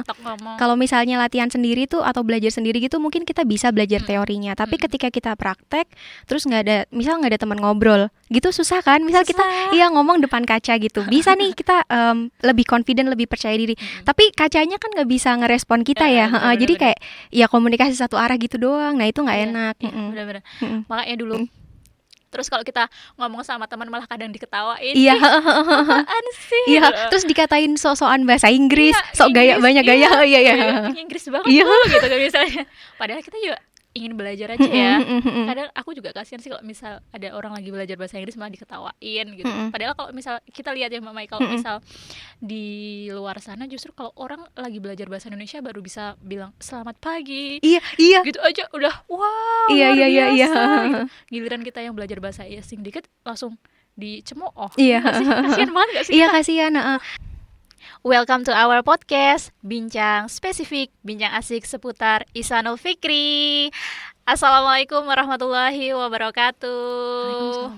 TikTok ngomong. Kalau misalnya latihan sendiri tuh atau belajar sendiri gitu mungkin kita bisa belajar teorinya, tapi ketika kita praktek terus nggak ada teman ngobrol gitu susah kan. Misal kita ngomong depan kaca gitu, bisa nih kita lebih confident, lebih percaya diri, tapi kacanya kan nggak bisa ngerespon kita ya. Jadi kayak ya komunikasi satu arah gitu doang. Nah itu nggak enak. Bener-bener. Makanya dulu terus kalau kita ngomong sama teman malah kadang diketawain. Iya, apaan sih? Iya, terus dikatain sok-sokan bahasa Inggris, sok gaya banyak gaya. Iya. Inggris banget tuh gitu kan misalnya. Padahal kita juga ingin belajar aja ya. Kadang aku juga kasihan sih kalau misal ada orang lagi belajar bahasa Inggris malah diketawain gitu. Padahal kalau misal kita lihat ya Mbak Mai, kalau misal di luar sana justru kalau orang lagi belajar bahasa Indonesia baru bisa bilang selamat pagi. Iya. Gitu aja udah wow. Iya. Gitu. Giliran kita yang belajar bahasa asing dikit langsung dicemooh. Iya. Kasihan banget gak sih? Iya, kasihan. Welcome to our podcast, bincang spesifik, bincang asik seputar Ihsanul Fikri. Assalamualaikum warahmatullahi wabarakatuh.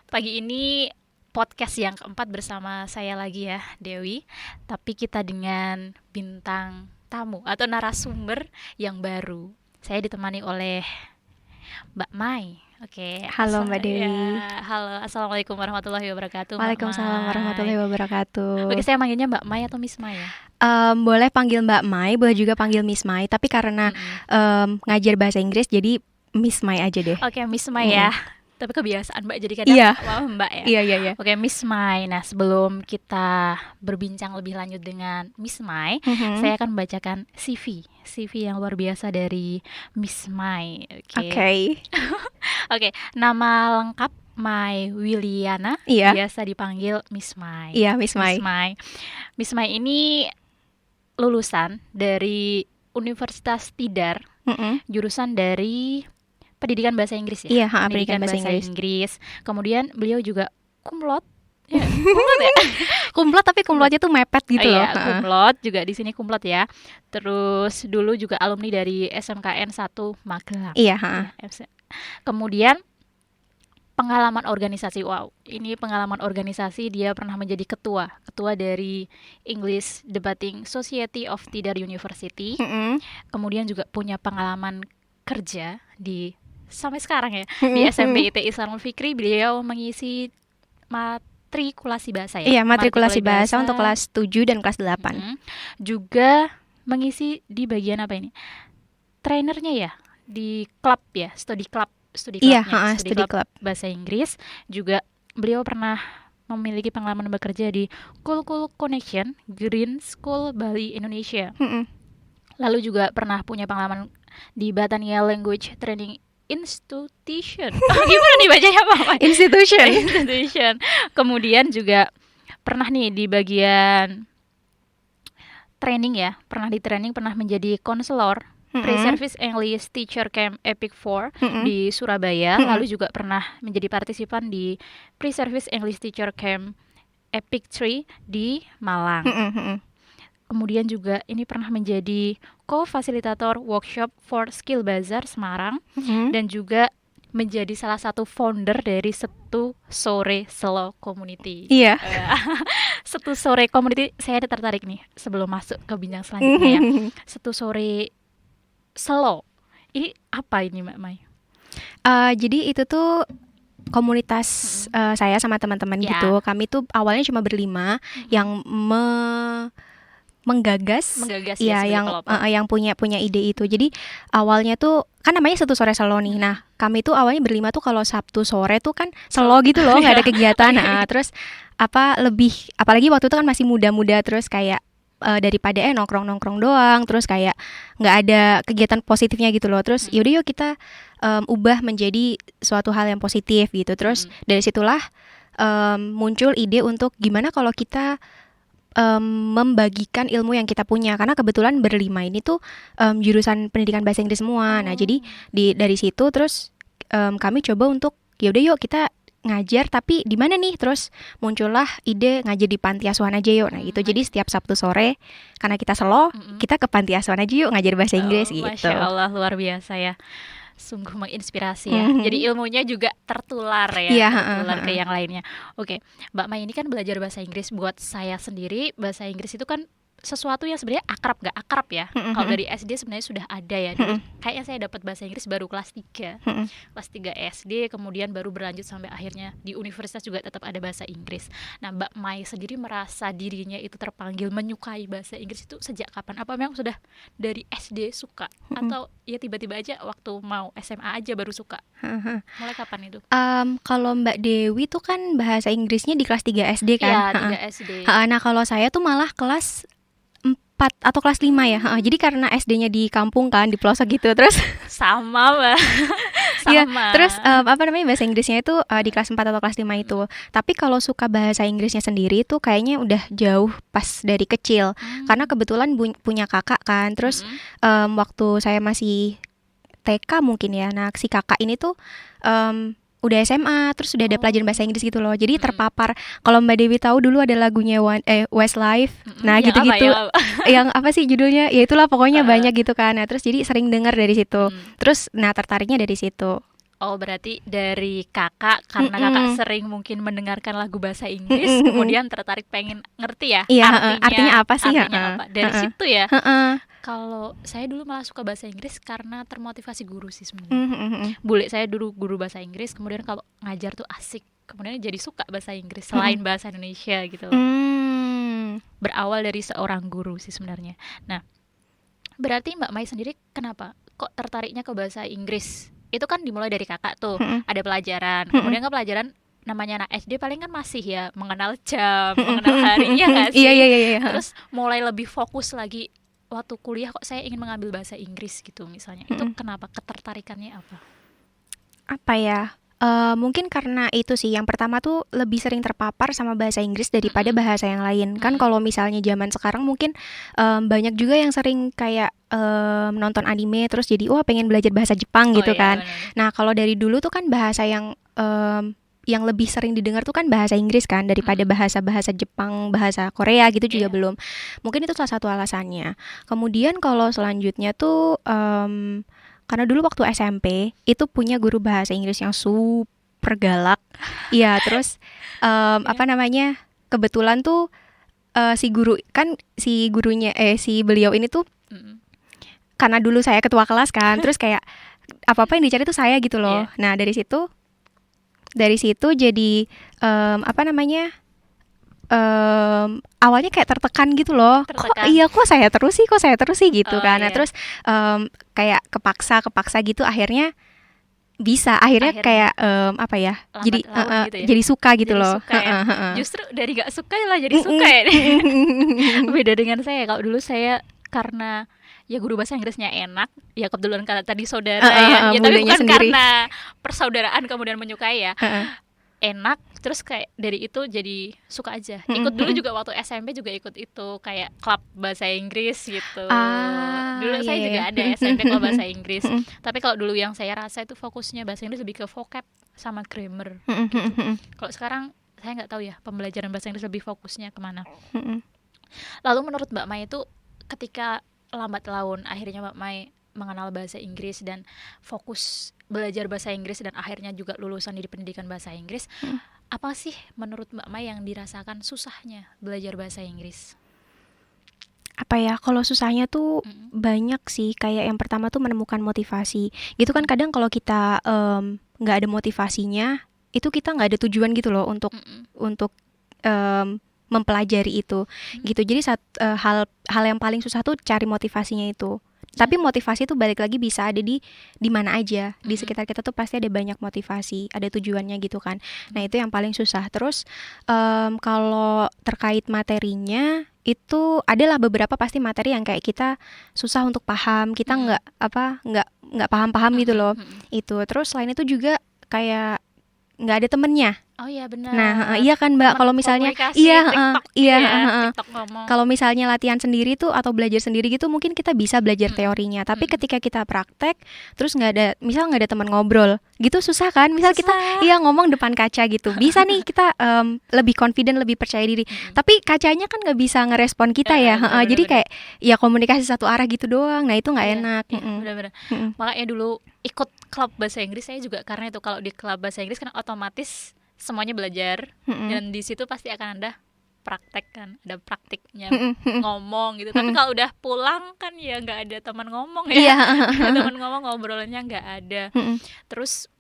Pagi ini podcast yang keempat bersama saya lagi ya, Dewi. Tapi kita dengan bintang tamu atau narasumber yang baru. Saya ditemani oleh Mbak Mai. Oke. Halo Mbak Dewi. Ya, halo, assalamualaikum warahmatullahi wabarakatuh. Waalaikumsalam warahmatullahi wabarakatuh. Oke, saya manggilnya Mbak Mai atau Miss Mai ya? Boleh panggil Mbak Mai, boleh juga panggil Miss Mai. Tapi karena ngajar bahasa Inggris jadi Miss Mai aja deh. Oke, Miss Mai ya. Tapi kebiasaan Mbak jadi kadang Mbak ya. Iya. Oke, Miss Mai. Nah, sebelum kita berbincang lebih lanjut dengan Miss Mai, saya akan membacakan CV yang luar biasa dari Miss Mai. Oke. Nama lengkap Mai Wiliana, biasa dipanggil Miss Mai. Iya, Miss Mai. Miss Mai ini lulusan dari Universitas Tidar, jurusan dari pendidikan bahasa Inggris ya. Iya, pendidikan bahasa Inggris. Kemudian beliau juga kumlot. Kumlot tapi kumlotnya tuh mepet gitu loh. Kumlot juga di sini kumlot ya. Terus dulu juga alumni dari SMKN 1 Magelang. Iya. Kemudian pengalaman organisasi. Wow, ini pengalaman organisasi, dia pernah menjadi ketua dari English Debating Society of Tidar University. Kemudian juga punya pengalaman kerja sampai sekarang ya di SMP IT Ihsanul Fikri. Beliau mengisi matrikulasi bahasa ya. Iya, matrikulasi bahasa untuk kelas 7 dan kelas 8. Juga mengisi di bagian apa ini? Trainernya ya di klub ya, studi club bahasa Inggris. Juga beliau pernah memiliki pengalaman bekerja di Cool Connection Green School Bali Indonesia. Lalu juga pernah punya pengalaman di Batania Language Training Institution. Gimana nih bacanya Pak? Institution. Kemudian juga pernah nih di bagian training ya, pernah menjadi konselor Pre-Service English Teacher Camp Epic 4 di Surabaya. Lalu juga pernah menjadi partisipan di Pre-Service English Teacher Camp Epic 3 di Malang. Kemudian juga ini pernah menjadi co-fasilitator workshop for Skill Bazaar Semarang, dan juga menjadi salah satu founder dari Setu Sore Selo Community. Iya. Setu Sore Community, saya tertarik nih sebelum masuk ke bincang selanjutnya ya. Setu Sore Selo, ini apa ini Mbak Mai? Jadi itu tuh komunitas saya sama teman-teman gitu. Kami tuh awalnya cuma berlima yang menggagas ya, yang punya ide itu. Jadi awalnya tuh kan namanya Setu Sore Selo nih. Nah, kami tuh awalnya berlima tuh kalau Sabtu sore tuh kan selo gitu loh, nggak ada kegiatan. Terus apalagi waktu itu kan masih muda-muda, terus kayak daripada nongkrong doang, terus kayak nggak ada kegiatan positifnya gitu loh. Terus yaudah yuk kita ubah menjadi suatu hal yang positif gitu. Terus dari situlah muncul ide untuk gimana kalau kita membagikan ilmu yang kita punya, karena kebetulan berlima ini tuh jurusan pendidikan bahasa Inggris semua. Nah jadi dari situ terus kami coba untuk yaudah yuk kita ngajar, tapi di mana nih? Terus muncullah ide ngajar di panti asuhan aja yuk. Nah itu jadi setiap Sabtu sore karena kita selo, kita ke panti asuhan aja yuk ngajar bahasa Inggris gitu. Masya Allah, luar biasa ya. Sungguh menginspirasi ya. Jadi ilmunya juga tertular ya, tertular ke yang lainnya. Oke, Mbak Mai ini kan belajar bahasa Inggris. Buat saya sendiri, bahasa Inggris itu kan sesuatu yang sebenarnya gak akrab ya. Kalau dari SD sebenarnya sudah ada ya. Dulu kayaknya saya dapat bahasa Inggris baru kelas 3. Kelas 3 SD, kemudian baru berlanjut sampai akhirnya di universitas juga tetap ada bahasa Inggris. Nah, Mbak Mai sendiri merasa dirinya itu terpanggil menyukai bahasa Inggris itu sejak kapan? Apa memang sudah dari SD suka? Atau ya tiba-tiba aja waktu mau SMA aja baru suka? Mulai kapan itu? Kalau Mbak Dewi tuh kan bahasa Inggrisnya di kelas 3 SD kan? Iya, 3 SD. Nah, kalau saya tuh malah kelas 4 atau kelas 5 ya. Jadi karena SD-nya di kampung kan, di pelosok gitu. Terus sama, Mbak. Iya, terus bahasa Inggrisnya itu di kelas 4 atau kelas 5 itu. Tapi kalau suka bahasa Inggrisnya sendiri itu kayaknya udah jauh pas dari kecil. Karena kebetulan punya kakak kan. Terus waktu saya masih TK mungkin ya. Nah, si kakak ini tuh udah SMA, terus udah ada pelajaran bahasa Inggris gitu loh. Jadi terpapar. Kalau Mbak Dewi tahu dulu ada lagunya Westlife. Nah, gitu-gitu. Yang apa sih judulnya? Ya itulah pokoknya banyak gitu kan. Nah, terus jadi sering dengar dari situ. Terus tertariknya dari situ. Oh, berarti dari kakak, karena kakak sering mungkin mendengarkan lagu bahasa Inggris, kemudian tertarik pengen ngerti ya? Iya, artinya apa sih? Artinya apa? Dari situ ya? Kalau saya dulu malah suka bahasa Inggris karena termotivasi guru sih sebenarnya. Bule saya dulu guru bahasa Inggris, kemudian kalau ngajar tuh asik, kemudian jadi suka bahasa Inggris selain bahasa Indonesia gitu. Berawal dari seorang guru sih sebenarnya. Nah, berarti Mbak Mai sendiri kenapa kok tertariknya ke bahasa Inggris? Itu kan dimulai dari kakak tuh, ada pelajaran, kemudian kan pelajaran namanya anak SD paling kan masih ya mengenal jam, mengenal harinya nggak sih? Iya. Terus mulai lebih fokus lagi waktu kuliah kok saya ingin mengambil bahasa Inggris gitu misalnya. Itu kenapa, ketertarikannya apa? Apa ya? Mungkin karena itu sih. Yang pertama tuh lebih sering terpapar sama bahasa Inggris daripada bahasa yang lain. Kan kalau misalnya zaman sekarang mungkin banyak juga yang sering kayak nonton anime terus jadi pengen belajar bahasa Jepang gitu kan. Bener. Nah, kalau dari dulu tuh kan bahasa yang lebih sering didengar tuh kan bahasa Inggris kan daripada bahasa-bahasa Jepang, bahasa Korea gitu juga belum. Mungkin itu salah satu alasannya. Kemudian kalau selanjutnya tuh karena dulu waktu SMP itu punya guru bahasa Inggris yang super galak. Iya, terus kebetulan tuh si beliau ini tuh karena dulu saya ketua kelas kan, terus kayak apa-apa yang dicari tuh saya gitu loh. Nah, dari situ jadi awalnya kayak tertekan gitu loh. Kok saya terus sih gitu kan. Nah, terus kayak kepaksa gitu akhirnya bisa kayak jadi gitu ya? Jadi suka gitu loh. Suka ya? Justru dari gak suka lah jadi suka ya. Beda dengan saya. Kalau dulu saya karena ya guru bahasa Inggrisnya enak, ya kebetulan kata tadi saudara ya tapi bukan sendiri. Karena persaudaraan kemudian menyukai ya. Enak, terus kayak dari itu jadi suka aja. Ikut dulu juga waktu SMP juga ikut itu kayak klub bahasa Inggris gitu. Dulu saya juga ada SMP klub bahasa Inggris. Tapi kalau dulu yang saya rasa itu fokusnya bahasa Inggris lebih ke vocab sama grammar gitu. Kalau sekarang saya nggak tahu ya pembelajaran bahasa Inggris lebih fokusnya kemana. Lalu menurut Mbak Mai itu ketika lambat laun akhirnya Mbak Mai mengenal bahasa Inggris dan fokus belajar bahasa Inggris dan akhirnya juga lulusan di pendidikan bahasa Inggris, apa sih menurut Mbak Mai yang dirasakan susahnya belajar bahasa Inggris? Apa ya, kalau susahnya tuh banyak sih. Kayak yang pertama tuh menemukan motivasi. Gitu kan kadang kalau kita nggak ada motivasinya, itu kita nggak ada tujuan gitu loh untuk mempelajari itu gitu. Jadi hal yang paling susah tuh cari motivasinya itu. Tapi motivasi tuh balik lagi bisa ada di mana aja. Di sekitar kita tuh pasti ada banyak motivasi, ada tujuannya gitu kan. Nah, itu yang paling susah. Terus kalau terkait materinya itu adalah beberapa pasti materi yang kayak kita susah untuk paham, kita nggak paham gitu loh. Itu terus selain itu juga kayak nggak ada temennya. Oh iya benar. Nah, iya kan Mbak, kalau misalnya kalau misalnya latihan sendiri tuh atau belajar sendiri gitu mungkin kita bisa belajar teorinya, tapi ketika kita praktek terus nggak ada teman ngobrol gitu susah kan. Misal kita ngomong depan kaca gitu, bisa nih kita lebih confident, lebih percaya diri, tapi kacanya kan nggak bisa ngerespon kita ya. Jadi kayak ya komunikasi satu arah gitu doang. Nah, itu nggak enak. Benar-benar. Makanya dulu ikut klub bahasa Inggris saya juga karena itu. Kalau di klub bahasa Inggris kan otomatis semuanya belajar dan di situ pasti akan ada praktek kan, ada praktiknya ngomong gitu. Tapi kalau udah pulang kan ya nggak ada teman ngomong ya. Teman ngomong, ngobrolannya nggak ada. Terus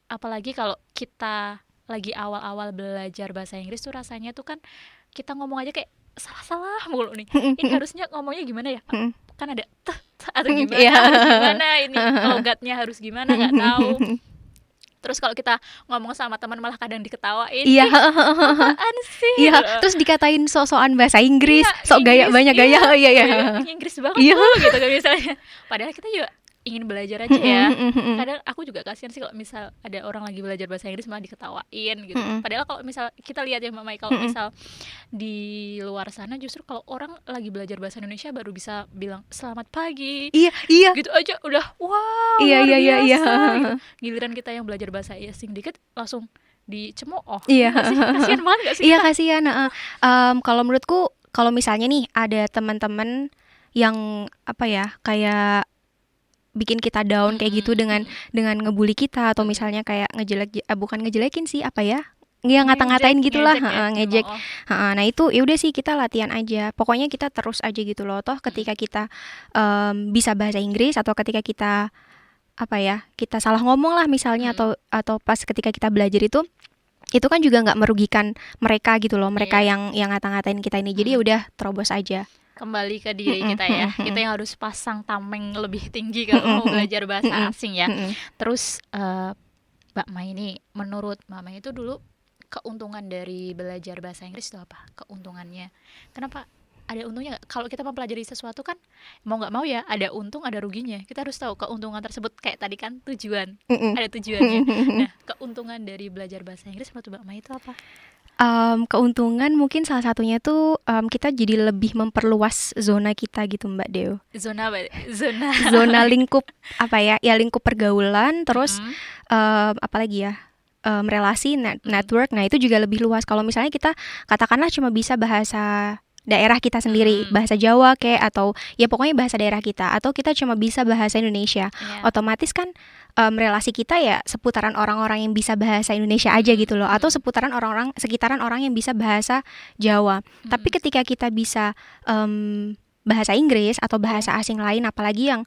apalagi kalau kita lagi awal-awal belajar bahasa Inggris tuh rasanya tuh kan kita ngomong aja kayak salah-salah mulu nih. Ini harusnya ngomongnya gimana ya? Kan ada atau gimana, harus gimana ini, logatnya harus gimana, nggak tahu. Terus kalau kita ngomong sama teman malah kadang diketawain. Iya. Apaan sih? Iya, terus dikatain sok-sokan bahasa Inggris, sok gaya banyak gaya. Iya. Inggris banget gitu kan misalnya. Padahal kita juga ingin belajar aja ya. Kadang aku juga kasihan sih kalau misal ada orang lagi belajar bahasa Inggris malah diketawain gitu. Padahal kalau misal kita lihat ya Mbak Mai, kalau misal di luar sana justru kalau orang lagi belajar bahasa Indonesia baru bisa bilang selamat pagi. Iya. Gitu aja udah wow. Iya. Gitu. Giliran kita yang belajar bahasa asing dikit langsung dicemooh. Iya. Kasihan banget gak sih? Iya, kasihan. Kalau menurutku kalau misalnya nih ada teman-teman yang apa ya, kayak bikin kita down kayak gitu dengan ngebully kita, atau misalnya kayak bukan ngejelekin sih, apa ya, ngata-ngatain gitulah, ngejek. Nah itu ya udah sih, kita latihan aja. Pokoknya kita terus aja gitu loh. Toh ketika kita bisa bahasa Inggris, atau ketika kita apa ya, kita salah ngomong lah misalnya, atau pas ketika kita belajar itu kan juga nggak merugikan mereka gitu loh, mereka yang ngata-ngatain kita ini. Jadi ya udah terobos aja. Kembali ke diri kita ya, kita yang harus pasang tameng lebih tinggi kalau mau belajar bahasa asing ya. Terus Mbak Mai ini, menurut Mbak Mai itu dulu keuntungan dari belajar bahasa Inggris itu apa? Keuntungannya, kenapa ada untungnya gak? Kalau kita mempelajari sesuatu kan mau nggak mau ya ada untung ada ruginya. Kita harus tahu keuntungan tersebut. Kayak tadi kan tujuan, ada tujuannya. Nah, keuntungan dari belajar bahasa Inggris menurut Mbak Mai itu apa? Keuntungan mungkin salah satunya tuh kita jadi lebih memperluas zona kita gitu Mbak Deo. Zona apa? Zona lingkup apa ya? Ya lingkup pergaulan, terus apalagi ya? Relasi, network. Nah itu juga lebih luas. Kalau misalnya kita katakanlah cuma bisa bahasa daerah kita sendiri, bahasa Jawa kayak, atau ya pokoknya bahasa daerah kita, atau kita cuma bisa bahasa Indonesia, otomatis kan relasi kita ya seputaran orang-orang yang bisa bahasa Indonesia aja gitu loh, atau sekitaran orang yang bisa bahasa Jawa. Tapi ketika kita bisa bahasa Inggris atau bahasa asing lain, apalagi yang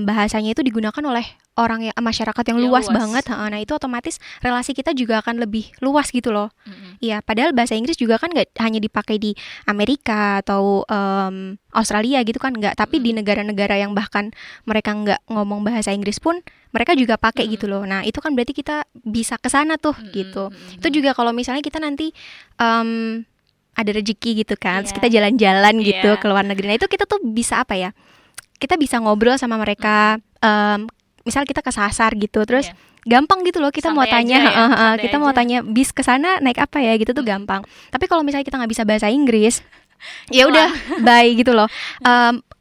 bahasanya itu digunakan oleh orang yang masyarakat yang luas banget, nah itu otomatis relasi kita juga akan lebih luas gitu loh. Iya, padahal bahasa Inggris juga kan nggak hanya dipakai di Amerika atau Australia gitu kan, nggak, tapi di negara-negara yang bahkan mereka nggak ngomong bahasa Inggris pun mereka juga pakai gitu loh. Nah itu kan berarti kita bisa ke sana tuh gitu. Itu juga kalau misalnya kita nanti ada rezeki gitu kan, terus kita jalan-jalan gitu ke luar negeri. Nah itu kita tuh bisa apa ya, kita bisa ngobrol sama mereka, misal kita kesasar gitu, terus gampang gitu loh, kita mau tanya kita mau tanya bis ke sana naik apa ya gitu tuh gampang. Tapi kalau misalnya kita nggak bisa bahasa Inggris, ya udah bye gitu loh.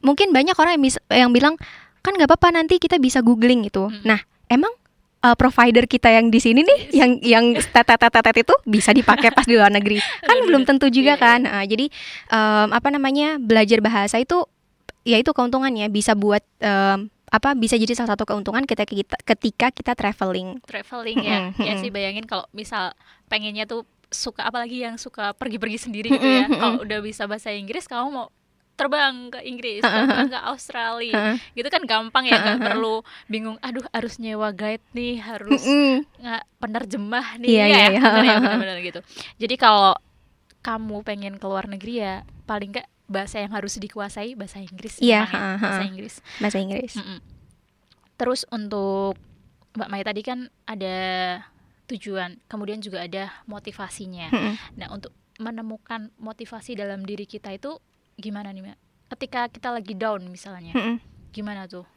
Mungkin banyak orang yang bilang kan nggak apa-apa, nanti kita bisa googling gitu. Nah emang provider kita yang di sini nih, yang tetet itu bisa dipakai pas di luar negeri kan belum tentu juga kan. Jadi belajar bahasa itu ya itu keuntungannya, bisa buat bisa jadi salah satu keuntungan ketika kita traveling ya. Ya sih, bayangin kalau misal pengennya tuh suka, apalagi yang suka pergi-pergi sendiri gitu ya, kalau udah bisa bahasa Inggris kamu mau terbang ke Inggris, terbang ke Australia, gitu kan gampang ya, nggak perlu bingung, aduh harus nyewa guide nih, harus penerjemah nih, benar gitu. Jadi kalau kamu pengen ke luar negeri ya paling nggak bahasa yang harus dikuasai bahasa Inggris. Bahasa Inggris. Terus untuk Mbak Mai tadi kan ada tujuan, kemudian juga ada motivasinya. Nah untuk menemukan motivasi dalam diri kita itu gimana nih Mbak? Ketika kita lagi down misalnya, gimana tuh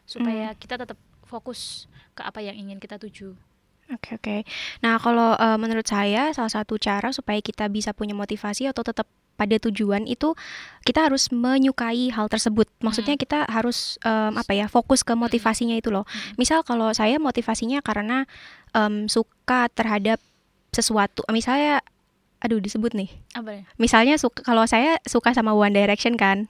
supaya kita tetap fokus ke apa yang ingin kita tuju? Oke. Nah kalau menurut saya salah satu cara supaya kita bisa punya motivasi atau tetap pada tujuan itu, kita harus menyukai hal tersebut. Maksudnya kita harus fokus ke motivasinya itu loh. Misal kalau saya motivasinya karena suka terhadap sesuatu. Misalnya disebut nih. Apa ya? Misalnya kalau saya suka sama One Direction kan.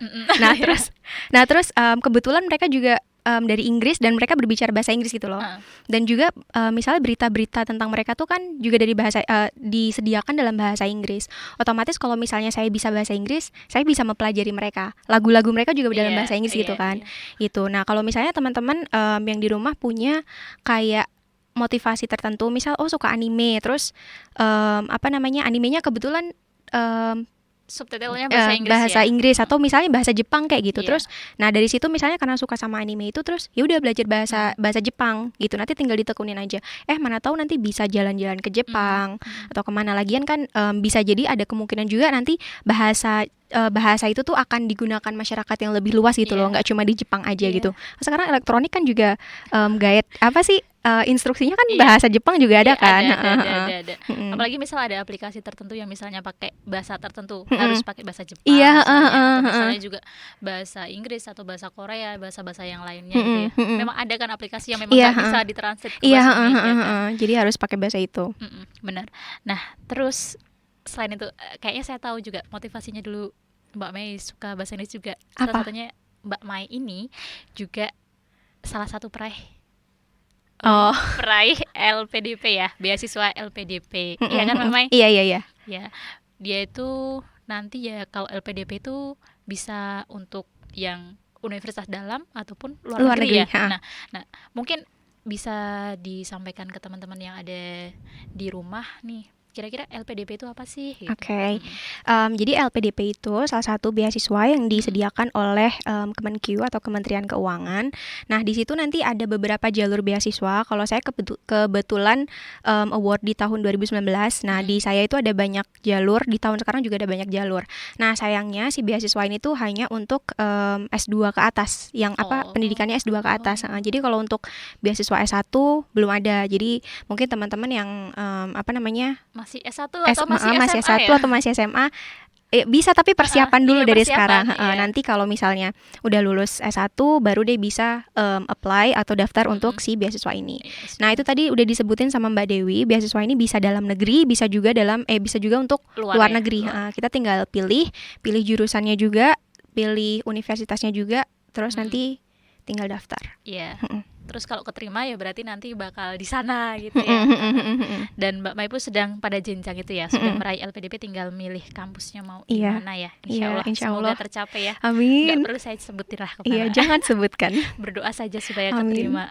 Nah terus kebetulan mereka juga dari Inggris dan mereka berbicara bahasa Inggris gitu loh. Dan juga misalnya berita-berita tentang mereka tuh kan juga dari bahasa disediakan dalam bahasa Inggris. Otomatis kalau misalnya saya bisa bahasa Inggris, saya bisa mempelajari mereka. Lagu-lagu mereka juga dalam bahasa Inggris gitu kan. Gitu. Nah, kalau misalnya teman-teman yang di rumah punya kayak motivasi tertentu, misal suka anime, terus animenya kebetulan subtitlenya bahasa Inggris atau misalnya bahasa Jepang kayak gitu. Terus nah dari situ misalnya karena suka sama anime itu, terus ya udah belajar bahasa Jepang gitu, nanti tinggal ditekunin aja, mana tahu nanti bisa jalan-jalan ke Jepang atau kemana lagian kan, bisa jadi ada kemungkinan juga nanti bahasa itu tuh akan digunakan masyarakat yang lebih luas gitu loh, nggak cuma di Jepang aja gitu. Sekarang elektronik kan juga guide instruksinya kan bahasa Jepang juga ada kan. Ada. Apalagi misal ada aplikasi tertentu yang misalnya pakai bahasa tertentu, harus pakai bahasa Jepang atau misalnya juga bahasa Inggris atau bahasa Korea, bahasa-bahasa yang lainnya gitu ya. Memang ada kan aplikasi yang memang nggak bisa ditranslate ke bahasa Indonesia kan. Jadi harus pakai bahasa itu. Benar. Nah, terus selain itu kayaknya saya tahu juga motivasinya dulu Mbak Mai suka bahasa Inggris juga. Salah satunya Mbak Mai ini juga salah satu peraih LPDP ya, beasiswa LPDP. Iya kan Mbak Mai? Iya. Ya, dia itu nanti ya kalau LPDP itu bisa untuk yang universitas dalam ataupun luar negeri ya. Nah, mungkin bisa disampaikan ke teman-teman yang ada di rumah nih, kira-kira LPDP itu apa sih? Gitu. Oke. Jadi LPDP itu salah satu beasiswa yang disediakan oleh Kemenq atau Kementerian Keuangan. Nah, di situ nanti ada beberapa jalur beasiswa. Kalau saya kebetulan award di tahun 2019. Nah, di saya itu ada banyak jalur, di tahun sekarang juga ada banyak jalur. Nah, sayangnya si beasiswa ini tuh hanya untuk S2 ke atas, yang pendidikannya S2 ke atas. Jadi kalau untuk beasiswa S1 belum ada. Jadi mungkin teman-teman yang masih S1 atau masih SMA atau masih SMA bisa, tapi persiapan dulu dari sekarang. Nanti kalau misalnya udah lulus S1 baru deh bisa apply atau daftar untuk si beasiswa ini. Nah, itu tadi udah disebutin sama Mbak Dewi, beasiswa ini bisa dalam negeri, bisa juga untuk luar negeri. Kita tinggal pilih jurusannya juga, pilih universitasnya juga, terus nanti tinggal daftar. Iya. Terus kalau keterima ya berarti nanti bakal di sana gitu ya. Dan Mbak Mai pun sedang pada jenjang itu ya, sudah meraih LPDP, tinggal milih kampusnya mau di mana ya. Insya Allah semoga tercapai ya. Amin. Nggak perlu saya sebutin lah kemana. Iya, jangan sebutkan. Berdoa saja supaya keterima.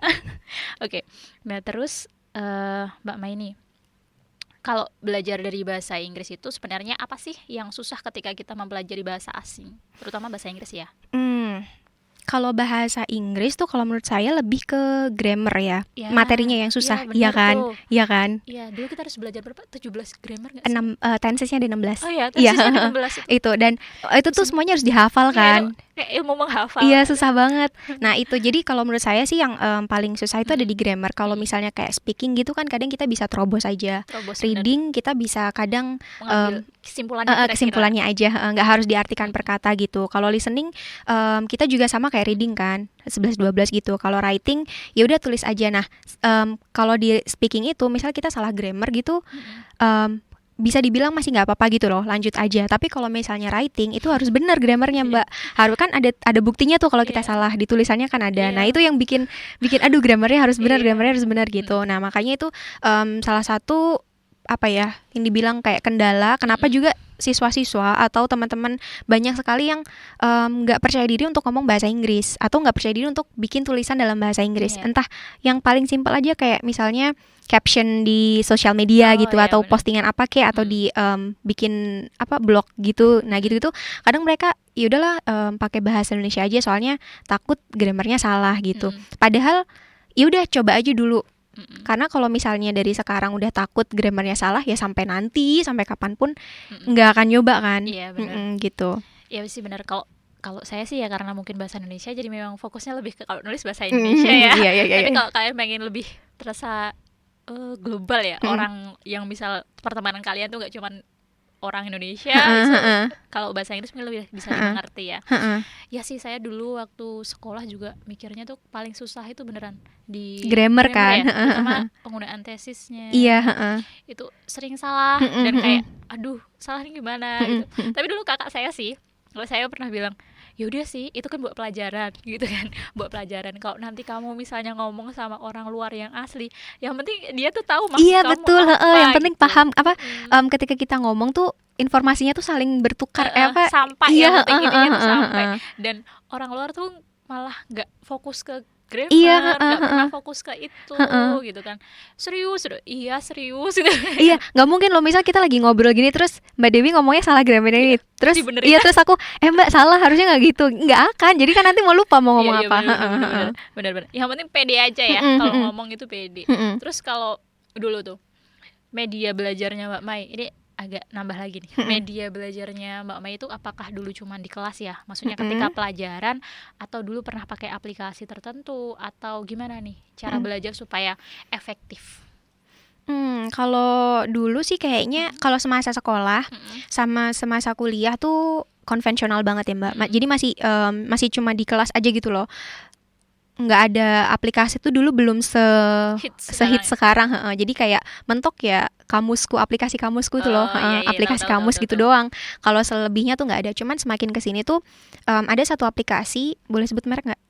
Oke. Nah, terus Mbak Mai nih, kalau belajar dari bahasa Inggris itu sebenarnya apa sih yang susah ketika kita mempelajari bahasa asing, terutama bahasa Inggris ya? Kalau bahasa Inggris tuh kalau menurut saya lebih ke grammar ya, materinya yang susah, iya kan? Iya, dulu kita harus belajar berapa? 17 grammar nggak sih? Tensesnya ada 16. Oh iya, tensesnya ada 16 itu, dan itu tuh semuanya harus dihafal kan? Kayak ilmu menghafal. Iya, susah banget. Nah, itu jadi kalau menurut saya sih yang paling susah itu ada di grammar. Kalau misalnya kayak speaking gitu kan kadang kita bisa terobos aja. Reading kita bisa kadang kesimpulannya aja, nggak harus diartikan per kata gitu. Kalau listening kita juga sama kayak reading kan, 11-12 gitu. Kalau writing ya udah tulis aja. Nah, kalau di speaking itu misal kita salah grammar gitu, bisa dibilang masih nggak apa-apa gitu loh, lanjut aja. Tapi kalau misalnya writing itu harus benar grammarnya Mbak. Harus kan ada buktinya tuh kalau kita salah, di tulisannya kan ada. Nah, itu yang bikin aduh grammarnya harus benar, gitu. Nah, makanya itu salah satu yang dibilang kayak kendala. Kenapa juga siswa-siswa atau teman-teman banyak sekali yang nggak percaya diri untuk ngomong bahasa Inggris atau nggak percaya diri untuk bikin tulisan dalam bahasa Inggris. Entah yang paling simpel aja kayak misalnya caption di sosial media gitu, atau postingan apa kayak, atau di bikin blog gitu. Nah, gitu kadang mereka ya udahlah pakai bahasa Indonesia aja soalnya takut grammarnya salah gitu. Padahal ya udah coba aja dulu. Karena kalau misalnya dari sekarang udah takut grammarnya salah, ya sampai kapanpun nggak akan nyoba kan. Iya, benar. Gitu. Iya sih benar. Kalau saya sih ya karena mungkin bahasa Indonesia, jadi memang fokusnya lebih ke kalau nulis bahasa Indonesia ya. Tapi kalau kalian pengen lebih terasa global ya, orang yang misal pertemanan kalian tuh nggak cuman orang Indonesia, kalau bahasa Inggris mungkin lebih bisa dimengerti ya. Ya sih, saya dulu waktu sekolah juga mikirnya tuh paling susah itu beneran di grammar kan, terutama penggunaan tesisnya. Itu sering salah dan kayak aduh salah ini gimana gitu. Tapi dulu kakak saya sih, kalau saya pernah bilang ya udah sih itu kan buat pelajaran gitu kan. Buat pelajaran, kalau nanti kamu misalnya ngomong sama orang luar yang asli, yang penting dia tuh tahu maksud Iya kamu betul, apa yang penting gitu. paham apa, ketika kita ngomong tuh informasinya tuh saling bertukar, apa sampai iya, yang penting intinya tuh sampai. Dan orang luar tuh malah nggak fokus ke iya, grammar, nggak pernah fokus ke itu gitu kan. Serius, iya serius gitu. Iya, nggak mungkin loh misal kita lagi ngobrol gini terus Mbak Dewi ngomongnya salah grammar ini, terus dibenerin. iya terus aku Mbak salah harusnya nggak gitu, nggak akan, jadi kan nanti mau lupa mau ngomong apa. Bener. Yang penting pede aja ya, kalau ngomong itu pede. Terus kalau dulu tuh media belajarnya Mbak Mai, ini agak nambah lagi nih. Media belajarnya Mbak Mai itu apakah dulu cuma di kelas ya? Maksudnya ketika pelajaran, atau dulu pernah pakai aplikasi tertentu, atau gimana nih cara belajar supaya efektif? Kalau dulu sih kayaknya kalau semasa sekolah sama semasa kuliah tuh konvensional banget ya Mbak. Jadi masih cuma di kelas aja gitu loh. Nggak ada aplikasi tuh dulu belum sehit sekarang. Jadi kayak mentok ya aplikasi kamusku tuh loh, aplikasi kamus gitu doang. Kalau selebihnya tuh nggak ada. Cuman semakin kesini tuh ada satu aplikasi, boleh sebut merek nggak?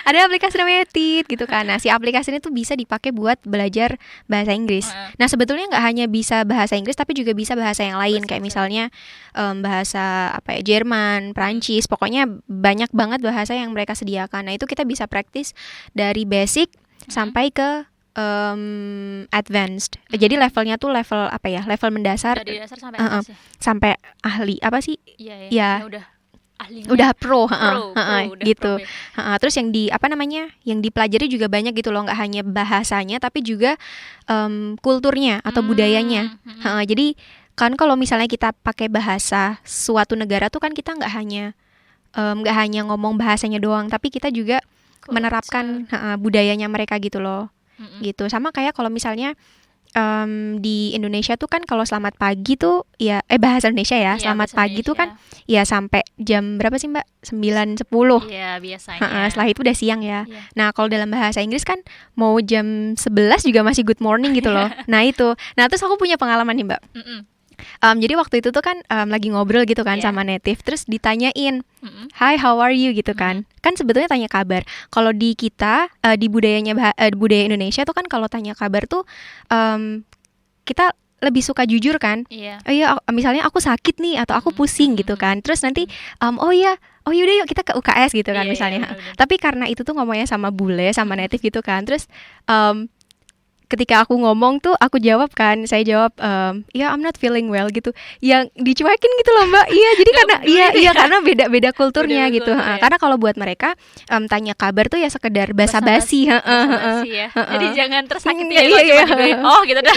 Ada aplikasi namanya Tit gitu kan. Nah si aplikasi ini tuh bisa dipakai buat belajar bahasa Inggris. Nah sebetulnya nggak hanya bisa bahasa Inggris tapi juga bisa bahasa yang lain, kayak misalnya bahasa apa ya, Jerman, Prancis, pokoknya banyak banget bahasa yang mereka sediakan. Nah itu kita bisa praktis dari basic sampai ke advanced. Jadi levelnya tuh level apa ya, level mendasar dari dasar sampai atas ya? Sampai ahli apa sih ya udah ahlinya, udah pro gitu. Pro. Terus yang yang dipelajari juga banyak gitu loh, nggak hanya bahasanya tapi juga kulturnya atau budayanya. Jadi kan kalau misalnya kita pakai bahasa suatu negara tuh kan kita nggak hanya ngomong bahasanya doang, tapi kita juga menerapkan budayanya mereka gitu loh. Gitu. Sama kayak kalau misalnya di Indonesia tuh kan kalau selamat pagi tuh ya bahasa Indonesia ya, selamat pagi tuh kan ya sampai jam berapa sih Mbak? 9-10. Iya, biasanya. Setelah itu udah siang ya. Nah, kalau dalam bahasa Inggris kan mau jam 11 juga masih good morning gitu loh. Nah, itu. Nah, terus aku punya pengalaman nih, Mbak. Jadi waktu itu tuh kan lagi ngobrol gitu kan sama native, terus ditanyain, "Hi, how are you?" gitu kan. Kan sebetulnya tanya kabar. Kalau di kita di budaya Indonesia tuh kan kalau tanya kabar tuh kita lebih suka jujur kan. Iya, misalnya aku sakit nih atau aku pusing gitu kan. Terus nanti oh yaudah yuk kita ke UKS gitu kan misalnya. Tapi karena itu tuh ngomongnya sama bule, sama native gitu kan. Terus ketika aku ngomong tuh aku jawab kan, saya jawab I'm not feeling well gitu, yang dicuekin gitu loh Mbak. Iya jadi karena karena beda kulturnya gitu. Karena kalau buat mereka tanya kabar tuh ya sekedar basa-basi ya. Jadi jangan tersakiti gitu dah.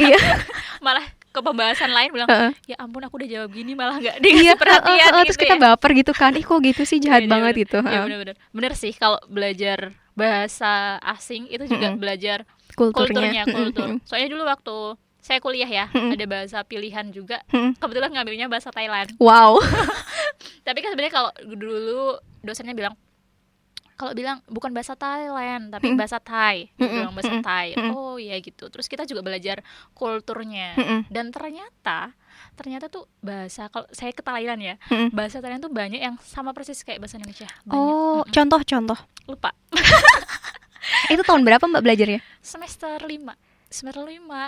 Malah ke pembahasan lain bilang ya ampun aku udah jawab gini malah nggak dikasih perhatian gitu. Terus kita baper gitu kan, kok gitu sih, jahat banget gitu. Bener sih, kalau belajar bahasa asing itu juga belajar kultur. Soalnya dulu waktu saya kuliah ya, ada bahasa pilihan juga. Kebetulan ngambilnya bahasa Thailand. Wow. Tapi kan sebenarnya kalau dulu dosennya bilang, kalau bilang bukan bahasa Thailand tapi bahasa Thai, bilang bahasa Thai. Oh iya gitu. Terus kita juga belajar kulturnya. Dan ternyata tuh bahasa, kalau saya ke Thailand ya, bahasa Thailand tuh banyak yang sama persis kayak bahasa Indonesia. Banyak. Contoh. Lupa. Itu tahun berapa Mbak belajarnya? Semester 5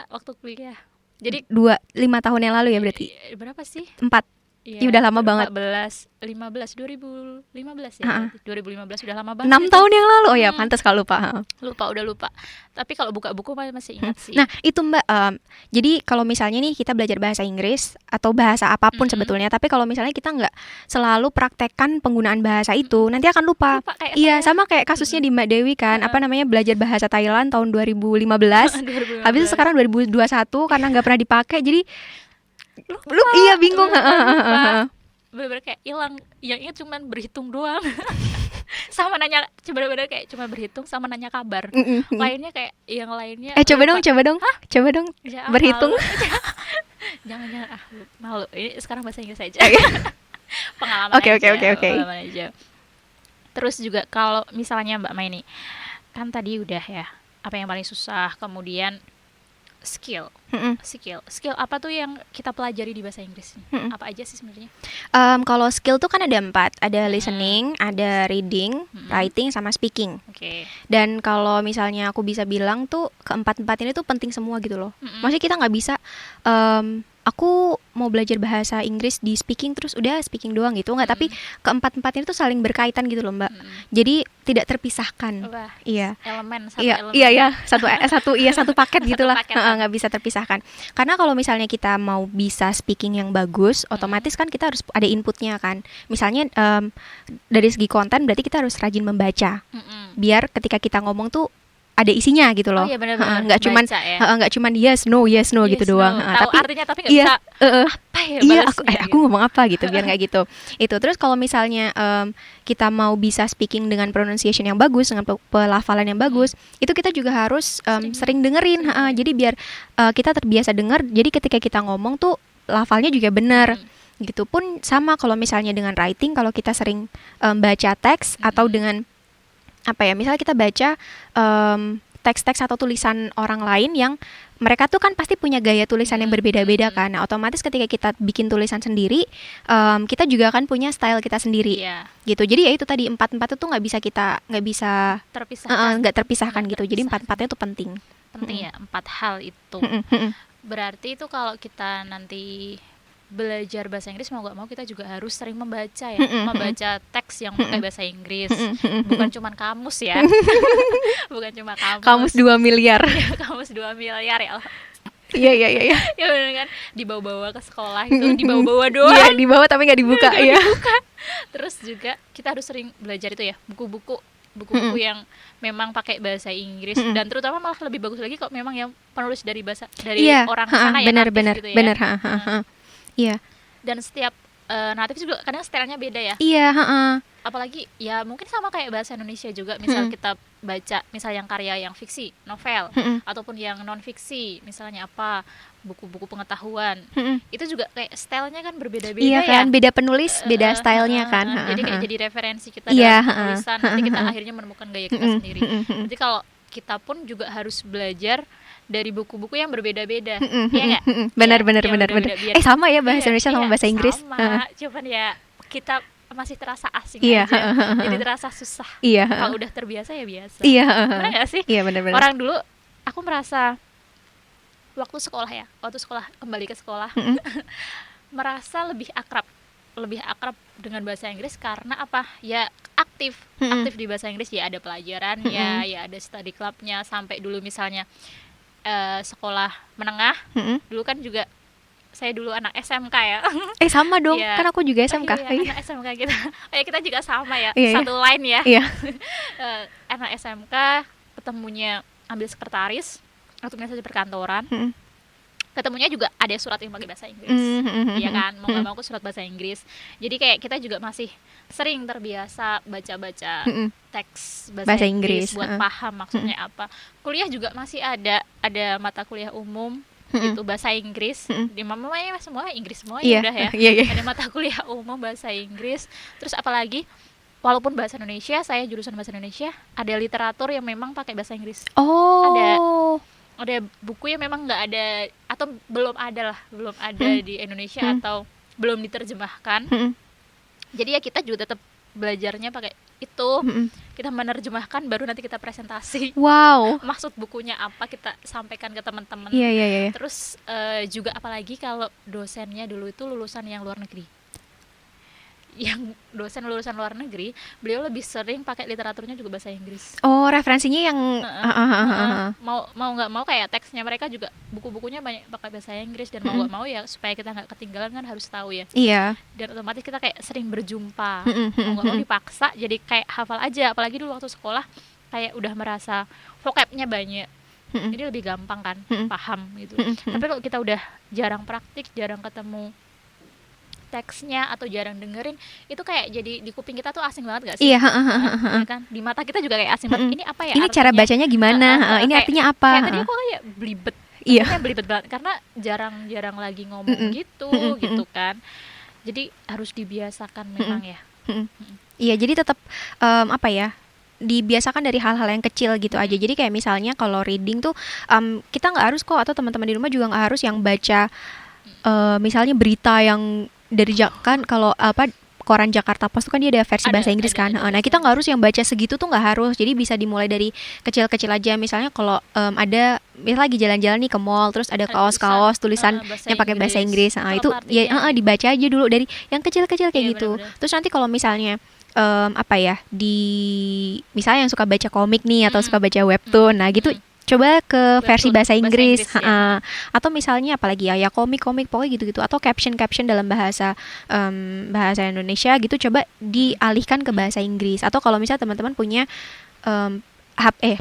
waktu kuliah. Jadi 5 tahun yang lalu ya berarti? Berapa sih? 4. Iya udah lama banget. 2015 ya. 2015 udah lama banget. 6 tahun yang lalu. Oh ya, pantas kalau lupa. Udah lupa. Tapi kalau buka buku masih ingat sih. Nah, itu Mbak, jadi kalau misalnya nih kita belajar bahasa Inggris atau bahasa apapun sebetulnya, tapi kalau misalnya kita nggak selalu praktekkan penggunaan bahasa itu, nanti akan lupa. Iya, sama kayak kasusnya di Mbak Dewi kan, belajar bahasa Thailand tahun 2015. Habis itu sekarang 2021 karena nggak pernah dipakai, jadi iya bingung. Bener-bener kayak hilang. Yang ingat cuma berhitung doang. Sama nanya, bener-bener kayak cuma berhitung sama nanya kabar. Lainnya kayak yang lainnya coba dong ya, berhitung. Jangan malu. Ini sekarang bahasa Inggris aja. Pengalaman Oke. Pengalaman aja. Terus juga kalau misalnya Mbak Mai nih, kan tadi udah ya apa yang paling susah, kemudian skill. Mm-mm. Skill apa tuh yang kita pelajari di bahasa Inggris? Apa aja sih sebenarnya? Kalau skill tuh kan ada 4, ada listening, ada reading, writing, sama speaking. Oke. Dan kalau misalnya aku bisa bilang tuh keempat-empat ini tuh penting semua gitu loh. Maksudnya kita nggak bisa aku mau belajar bahasa Inggris di speaking terus udah speaking doang gitu nggak, tapi keempat-empat ini tuh saling berkaitan gitu loh Mbak. Jadi tidak terpisahkan. Wah, iya. Elemen satu Iya, elemen. iya, satu paket gitulah. paket. Nggak bisa terpisahkan. Karena kalau misalnya kita mau bisa speaking yang bagus, otomatis kan kita harus ada inputnya kan. Misalnya dari segi konten berarti kita harus rajin membaca. Biar ketika kita ngomong tuh ada isinya gitu loh. Oh iya benar-benar. Nggak cuman yes no gitu doang. Tahu Tapi artinya tapi nggak bisa apa ya iya, balesnya aku ngomong apa gitu biar nggak gitu. Itu terus kalau misalnya kita mau bisa speaking dengan pronunciation yang bagus, dengan pelafalan yang bagus, itu kita juga harus sering dengerin. Jadi biar kita terbiasa denger. Jadi ketika kita ngomong tuh lafalnya juga benar. Gitu pun sama kalau misalnya dengan writing, kalau kita sering baca teks atau dengan apa ya, misalnya kita baca teks-teks atau tulisan orang lain yang mereka tuh kan pasti punya gaya tulisan yang berbeda-beda kan. Nah, otomatis ketika kita bikin tulisan sendiri, kita juga akan punya style kita sendiri. Gitu. Jadi ya itu tadi empat-empat itu nggak bisa terpisahkan gitu. Jadi empat-empatnya itu penting. Penting ya, 4 hal itu. Berarti itu kalau kita nanti belajar bahasa Inggris mau gak mau kita juga harus sering membaca ya, membaca teks yang pakai bahasa Inggris, bukan cuma kamus ya. Bukan cuma kamus 2 miliar. Kamus 2 miliar ya. Iya. Ya benar kan, dibawa-bawa ke sekolah itu, dibawa-bawa doang. Iya, dibawa tapi nggak dibuka ya. Terus juga kita harus sering belajar itu ya, buku-buku yang memang pakai bahasa Inggris, dan terutama malah lebih bagus lagi kok memang yang penulis dari orang sana ya, natif gitu ya. Benar. Iya. Dan setiap natif juga kadang stylenya beda ya. Iya, Apalagi ya mungkin sama kayak bahasa Indonesia juga. Misal kita baca misal yang karya yang fiksi, novel, ataupun yang non fiksi, misalnya apa, buku-buku pengetahuan. Itu juga kayak stylenya kan berbeda-beda ya. Iya kan, beda penulis, beda stylenya kan. Jadi kayak jadi referensi kita dalam tulisan. Nanti kita akhirnya menemukan gaya kita sendiri. Jadi kalau kita pun juga harus belajar dari buku-buku yang berbeda-beda. Iya nggak? Benar. Sama ya bahasa Indonesia sama bahasa Inggris. Sama, cuman ya kita masih terasa asing aja. Jadi terasa susah. Kalau udah terbiasa ya biasa. Benar nggak sih? Iya, benar. Orang dulu aku merasa waktu sekolah kembali ke sekolah, merasa lebih akrab dengan bahasa Inggris karena apa? Ya aktif di bahasa Inggris, ya ada pelajaran, ya ada study clubnya, sampai dulu misalnya sekolah menengah, dulu kan juga saya dulu anak SMK ya. Sama dong, kan aku juga SMK. Anak SMK kita. Kita juga sama ya, satu line ya. Anak SMK ketemunya ambil sekretaris atau misalnya di perkantoran. Ketemunya juga ada surat yang pakai bahasa Inggris. Iya kan, mau gak mau aku surat bahasa Inggris. Jadi kayak kita juga masih sering terbiasa baca-baca teks bahasa Inggris buat paham maksudnya apa. Kuliah juga masih ada mata kuliah umum gitu bahasa Inggris. Di mamanya semua Inggris semua ya udah ya. Ada mata kuliah umum bahasa Inggris. Terus apalagi walaupun bahasa Indonesia, saya jurusan bahasa Indonesia, ada literatur yang memang pakai bahasa Inggris. Ada buku yang memang nggak ada atau belum ada di Indonesia atau belum diterjemahkan. Jadi ya kita juga tetap belajarnya pakai itu. Kita menerjemahkan, baru nanti kita presentasi. Wow. Maksud bukunya apa kita sampaikan ke teman-teman. Iya. Terus juga apalagi kalau dosennya dulu itu lulusan yang luar negeri. Yang dosen lulusan luar negeri, beliau lebih sering pakai literaturnya juga bahasa Inggris. Referensinya yang mau nggak mau kayak teksnya mereka juga buku-bukunya banyak pakai bahasa Inggris, dan mau nggak mau ya supaya kita nggak ketinggalan kan harus tahu ya. Iya. Dan otomatis kita kayak sering berjumpa, mau nggak mau dipaksa jadi kayak hafal aja. Apalagi dulu waktu sekolah kayak udah merasa vocabnya banyak, jadi lebih gampang kan paham gitu. Tapi kalau kita udah jarang praktik, jarang ketemu teksnya atau jarang dengerin, itu kayak jadi di kuping kita tuh asing banget gak sih? Iya, ya kan? Di mata kita juga kayak asing banget. Ini apa ya? Ini artinya? Cara bacanya gimana? Ini kayak, artinya apa? Kayak tadi aku kayak belibet. Iya. Belibet banget karena jarang lagi ngomong gitu kan. Jadi harus dibiasakan memang ya. Iya, jadi tetap apa ya? dibiasakan dari hal-hal yang kecil gitu aja. Jadi kayak misalnya kalau reading tuh kita nggak harus kok, atau teman-teman di rumah juga nggak harus yang baca misalnya berita yang dari kan kalau koran Jakarta Post tuh kan dia ada versi bahasa Inggris kan. Nah kita nggak harus yang baca segitu tuh, nggak harus. Jadi bisa dimulai dari kecil-kecil aja. Misalnya kalau ada misalnya lagi jalan-jalan nih ke mall, terus ada kaos-kaos tulisan yang pakai bahasa Inggris. Nah itu ya dibaca aja dulu dari yang kecil-kecil kayak gitu. Bener-bener. Terus nanti kalau misalnya di misalnya yang suka baca komik nih atau suka baca webtoon, nah gitu coba ke versi bahasa Inggris, ya. Atau misalnya apalagi ya komik-komik pokoknya gitu-gitu, atau caption dalam bahasa Indonesia gitu, coba dialihkan ke bahasa Inggris. Atau kalau misalnya teman-teman punya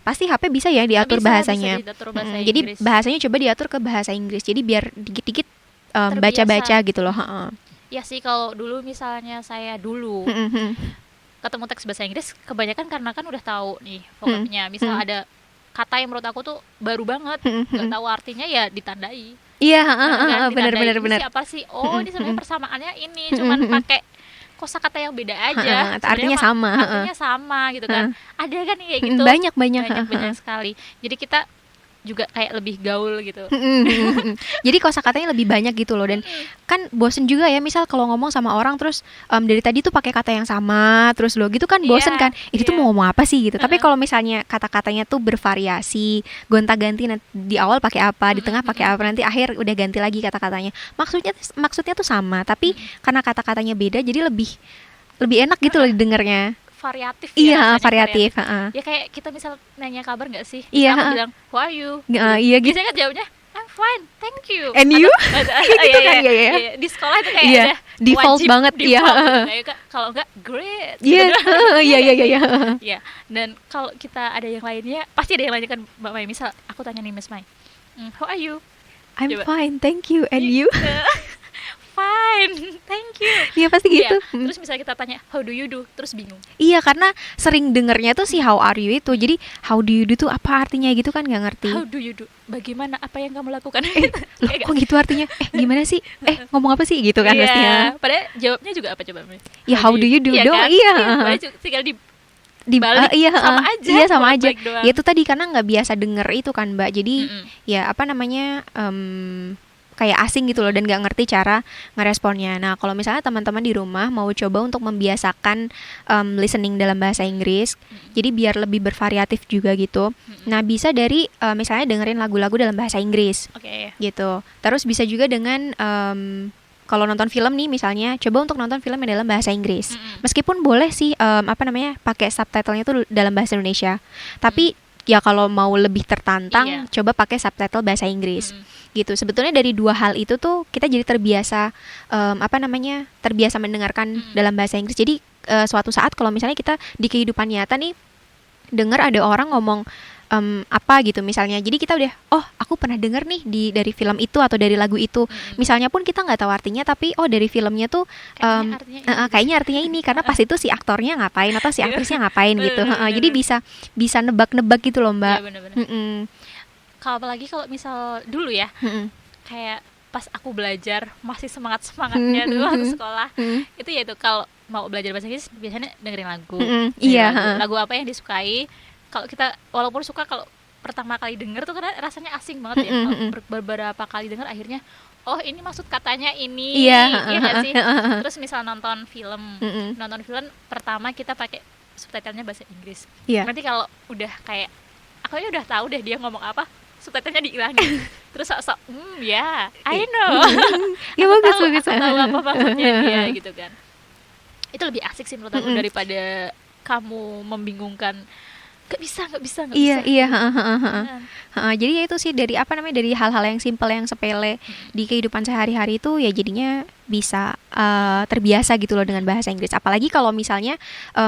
pasti HP bisa ya diatur bahasanya. Jadi bahasanya coba diatur ke bahasa Inggris. Jadi biar dikit-dikit baca-baca gitu loh. Ya sih, kalau dulu misalnya saya ketemu teks bahasa Inggris, kebanyakan karena kan udah tahu nih pokoknya. Misal ada kata yang menurut aku tuh baru banget, nggak tahu artinya, ya ditandai. Iya, benar. Siapa sih? Oh, ini sebenarnya persamaannya ini, cuman pakai kosakata yang beda aja. Artinya sama gitu kan. Ada kan kayak gitu. Banyak sekali. Jadi kita juga kayak lebih gaul gitu. Jadi kosakatanya lebih banyak gitu loh, dan kan bosen juga ya misal kalau ngomong sama orang terus dari tadi tuh pakai kata yang sama terus loh gitu kan, bosen kan. Ini tuh mau ngomong apa sih gitu. Tapi kalau misalnya kata-katanya tuh bervariasi, gonta-ganti, nanti di awal pakai apa, di tengah pakai apa, nanti akhir udah ganti lagi kata-katanya. Maksudnya tuh sama, tapi karena kata-katanya beda jadi lebih enak gitu loh didengarnya. Variatif ya. Iya, variatif. Ya kayak kita misal nanya kabar nggak sih? Iya. Aku bilang, how are you? Iya gitu. Biasanya kan jawabnya, I'm fine, thank you. And you? Gitu kan ya. Di sekolah itu kayak ada default banget. Iya. Kalau enggak, great. Iya. Iya. Dan kalau kita ada yang lainnya, pasti ada yang lainnya kan, Mbak Mai. Misal aku tanya nih Miss Mai, how are you? I'm fine, thank you. And you? Fine, thank you. Iya pasti gitu. Terus misalnya kita tanya how do you do, terus bingung. Iya, karena sering dengernya tuh si how are you itu. Jadi how do you do tuh apa artinya gitu kan, nggak ngerti. How do you do? Bagaimana, apa yang kamu lakukan? Loh, kok gitu artinya? Gimana sih? Ngomong apa sih gitu kan pastinya. Padahal jawabnya juga apa coba? Ya how do you do dong. Kan? Iya. Tinggal dibalik sama aja. Iya sama aja. Ya itu tadi karena nggak biasa denger itu kan Mbak. Jadi ya apa namanya kayak asing gitu loh, dan gak ngerti cara ngeresponnya. Nah kalau misalnya teman-teman di rumah mau coba untuk membiasakan listening dalam bahasa Inggris, jadi biar lebih bervariatif juga gitu. Nah bisa dari misalnya dengerin lagu-lagu dalam bahasa Inggris, gitu. Terus bisa juga dengan kalau nonton film nih misalnya, coba untuk nonton film yang dalam bahasa Inggris. Meskipun boleh sih pakai subtitlenya tuh dalam bahasa Indonesia, tapi ya kalau mau lebih tertantang, coba pakai subtitle bahasa Inggris. Gitu. Sebetulnya dari dua hal itu tuh kita jadi terbiasa terbiasa mendengarkan dalam bahasa Inggris. Jadi suatu saat kalau misalnya kita di kehidupan nyata nih dengar ada orang ngomong apa gitu misalnya, jadi kita udah aku pernah dengar nih dari film itu atau dari lagu itu. Misalnya pun kita nggak tahu artinya, tapi dari filmnya tuh kayaknya artinya ini, karena pas itu si aktornya ngapain atau si aktrisnya ngapain gitu. Jadi bisa nebak-nebak gitu loh Mbak. Kalau apalagi kalau misal dulu ya, kayak pas aku belajar masih semangatnya dulu waktu sekolah, itu ya itu kalau mau belajar bahasa Inggris biasanya dengerin lagu. Lagu apa yang disukai. Kalau kita walaupun suka, kalau pertama kali denger tuh karena rasanya asing banget ya. Beberapa kali denger akhirnya ini maksud katanya ini. Iya nggak sih? Terus misal nonton film pertama kita pakai subtitlenya bahasa Inggris. Nanti kalau udah kayak aku udah tahu deh dia ngomong apa, subtitlenya dihilangin. Terus sok I know. Ya bagus. Aku tahu apa maksudnya dia gitu kan. Itu lebih asik sih menurut aku daripada kamu membingungkan. Gak bisa. Iya. Jadi ya itu sih dari dari hal-hal yang simpel, yang sepele di kehidupan sehari-hari itu ya jadinya bisa terbiasa gitu loh dengan bahasa Inggris. Apalagi kalau misalnya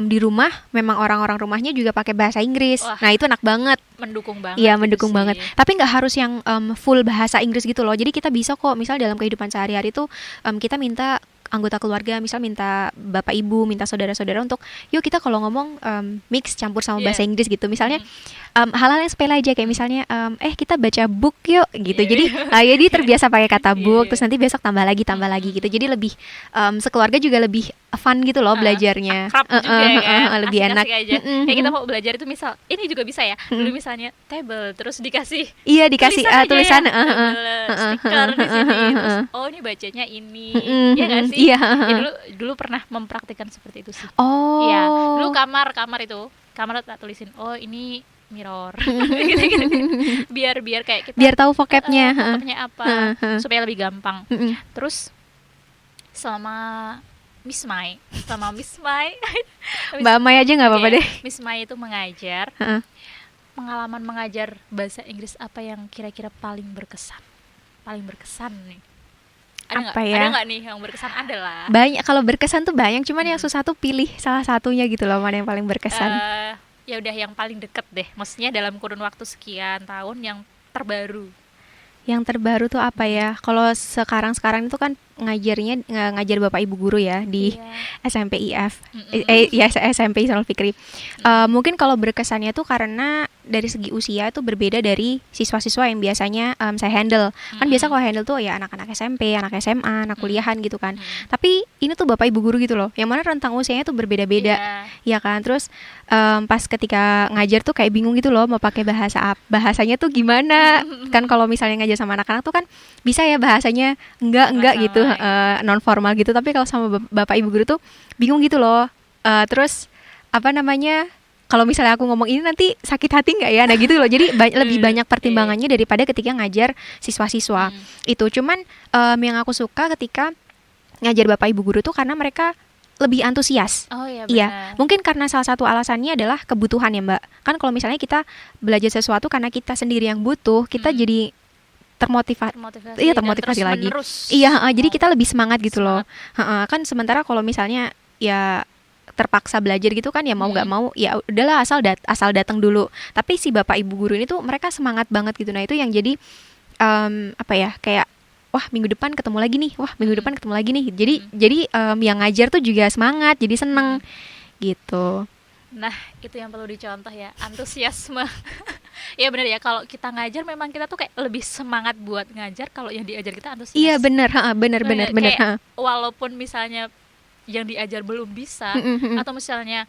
di rumah memang orang-orang rumahnya juga pakai bahasa Inggris. Wah, nah itu enak banget. Mendukung banget. Iya mendukung banget. Tapi nggak harus yang full bahasa Inggris gitu loh. Jadi kita bisa kok misal dalam kehidupan sehari-hari tuh kita minta anggota keluarga, misal minta bapak ibu, minta saudara-saudara untuk yuk kita kalau ngomong mix campur sama bahasa Inggris gitu. Misalnya hal-hal yang sepele aja kayak misalnya kita baca book yuk gitu. Jadi terbiasa pakai kata book, terus nanti besok tambah lagi gitu. Jadi lebih sekeluarga juga lebih fun gitu loh belajarnya. Akrab juga ya, lebih enak. Aja. Kayak kita mau belajar itu misal, ini juga bisa ya. Dulu misalnya table, terus dikasih dikasih tulisan stiker di sini. Terus, oh ini bacanya ini, ya nggak sih? Iya. Dulu pernah mempraktikkan seperti itu sih. Oh. Iya, dulu kamar tak tulisin, oh ini mirror, gitu. biar kayak kita biar tahu vocabnya apa, supaya lebih gampang. Terus sama Miss Mai Mbak Mai aja nggak apa-apa deh. Miss Mai itu mengajar. Pengalaman mengajar bahasa Inggris apa yang kira-kira paling berkesan nih? Ada nggak nih yang berkesan? Ada lah. Banyak, kalau berkesan tuh banyak, cuman yang susah tuh pilih salah satunya gitu loh, mana yang paling berkesan. Ya udah yang paling deket deh, maksudnya dalam kurun waktu sekian tahun yang terbaru. Yang terbaru tuh apa ya? Kalau sekarang itu kan ngajar Bapak Ibu guru ya di SMP IF. SMP Ismail Fikri. Mungkin kalau berkesannya tuh karena dari segi usia itu berbeda dari siswa-siswa yang biasanya saya handle. Kan biasa kalau handle tuh ya anak-anak SMP, anak SMA, anak kuliahan gitu kan. Tapi ini tuh Bapak Ibu guru gitu loh, yang mana rentang usianya tuh berbeda-beda. Ya kan? Terus pas ketika ngajar tuh kayak bingung gitu loh mau pakai bahasanya tuh gimana. Kan kalau misalnya ngajar sama anak-anak tuh kan bisa ya bahasanya enggak gitu, non formal gitu. Tapi kalau sama Bapak Ibu guru tuh bingung gitu loh. Terus kalau misalnya aku ngomong ini nanti sakit hati nggak ya? Nah gitu loh. Jadi lebih banyak pertimbangannya daripada ketika ngajar siswa-siswa. Itu cuman yang aku suka ketika ngajar Bapak Ibu guru tuh karena mereka lebih antusias. Oh iya, iya. Mungkin karena salah satu alasannya adalah kebutuhan ya Mbak. Kan kalau misalnya kita belajar sesuatu karena kita sendiri yang butuh, kita jadi termotivasi lagi. Jadi kita lebih semangat gitu loh. Kan sementara kalau misalnya ya terpaksa belajar gitu kan ya mau nggak mau ya udahlah asal datang dulu. Tapi si Bapak Ibu guru ini tuh mereka semangat banget gitu. Nah itu yang jadi kayak wah minggu depan ketemu lagi nih. Jadi yang ngajar tuh juga semangat, jadi seneng gitu. Nah itu yang perlu dicontoh ya, antusiasme. Ya benar ya, kalau kita ngajar memang kita tuh kayak lebih semangat buat ngajar kalau yang diajar kita antusias. Iya benar. Walaupun misalnya yang diajar belum bisa atau misalnya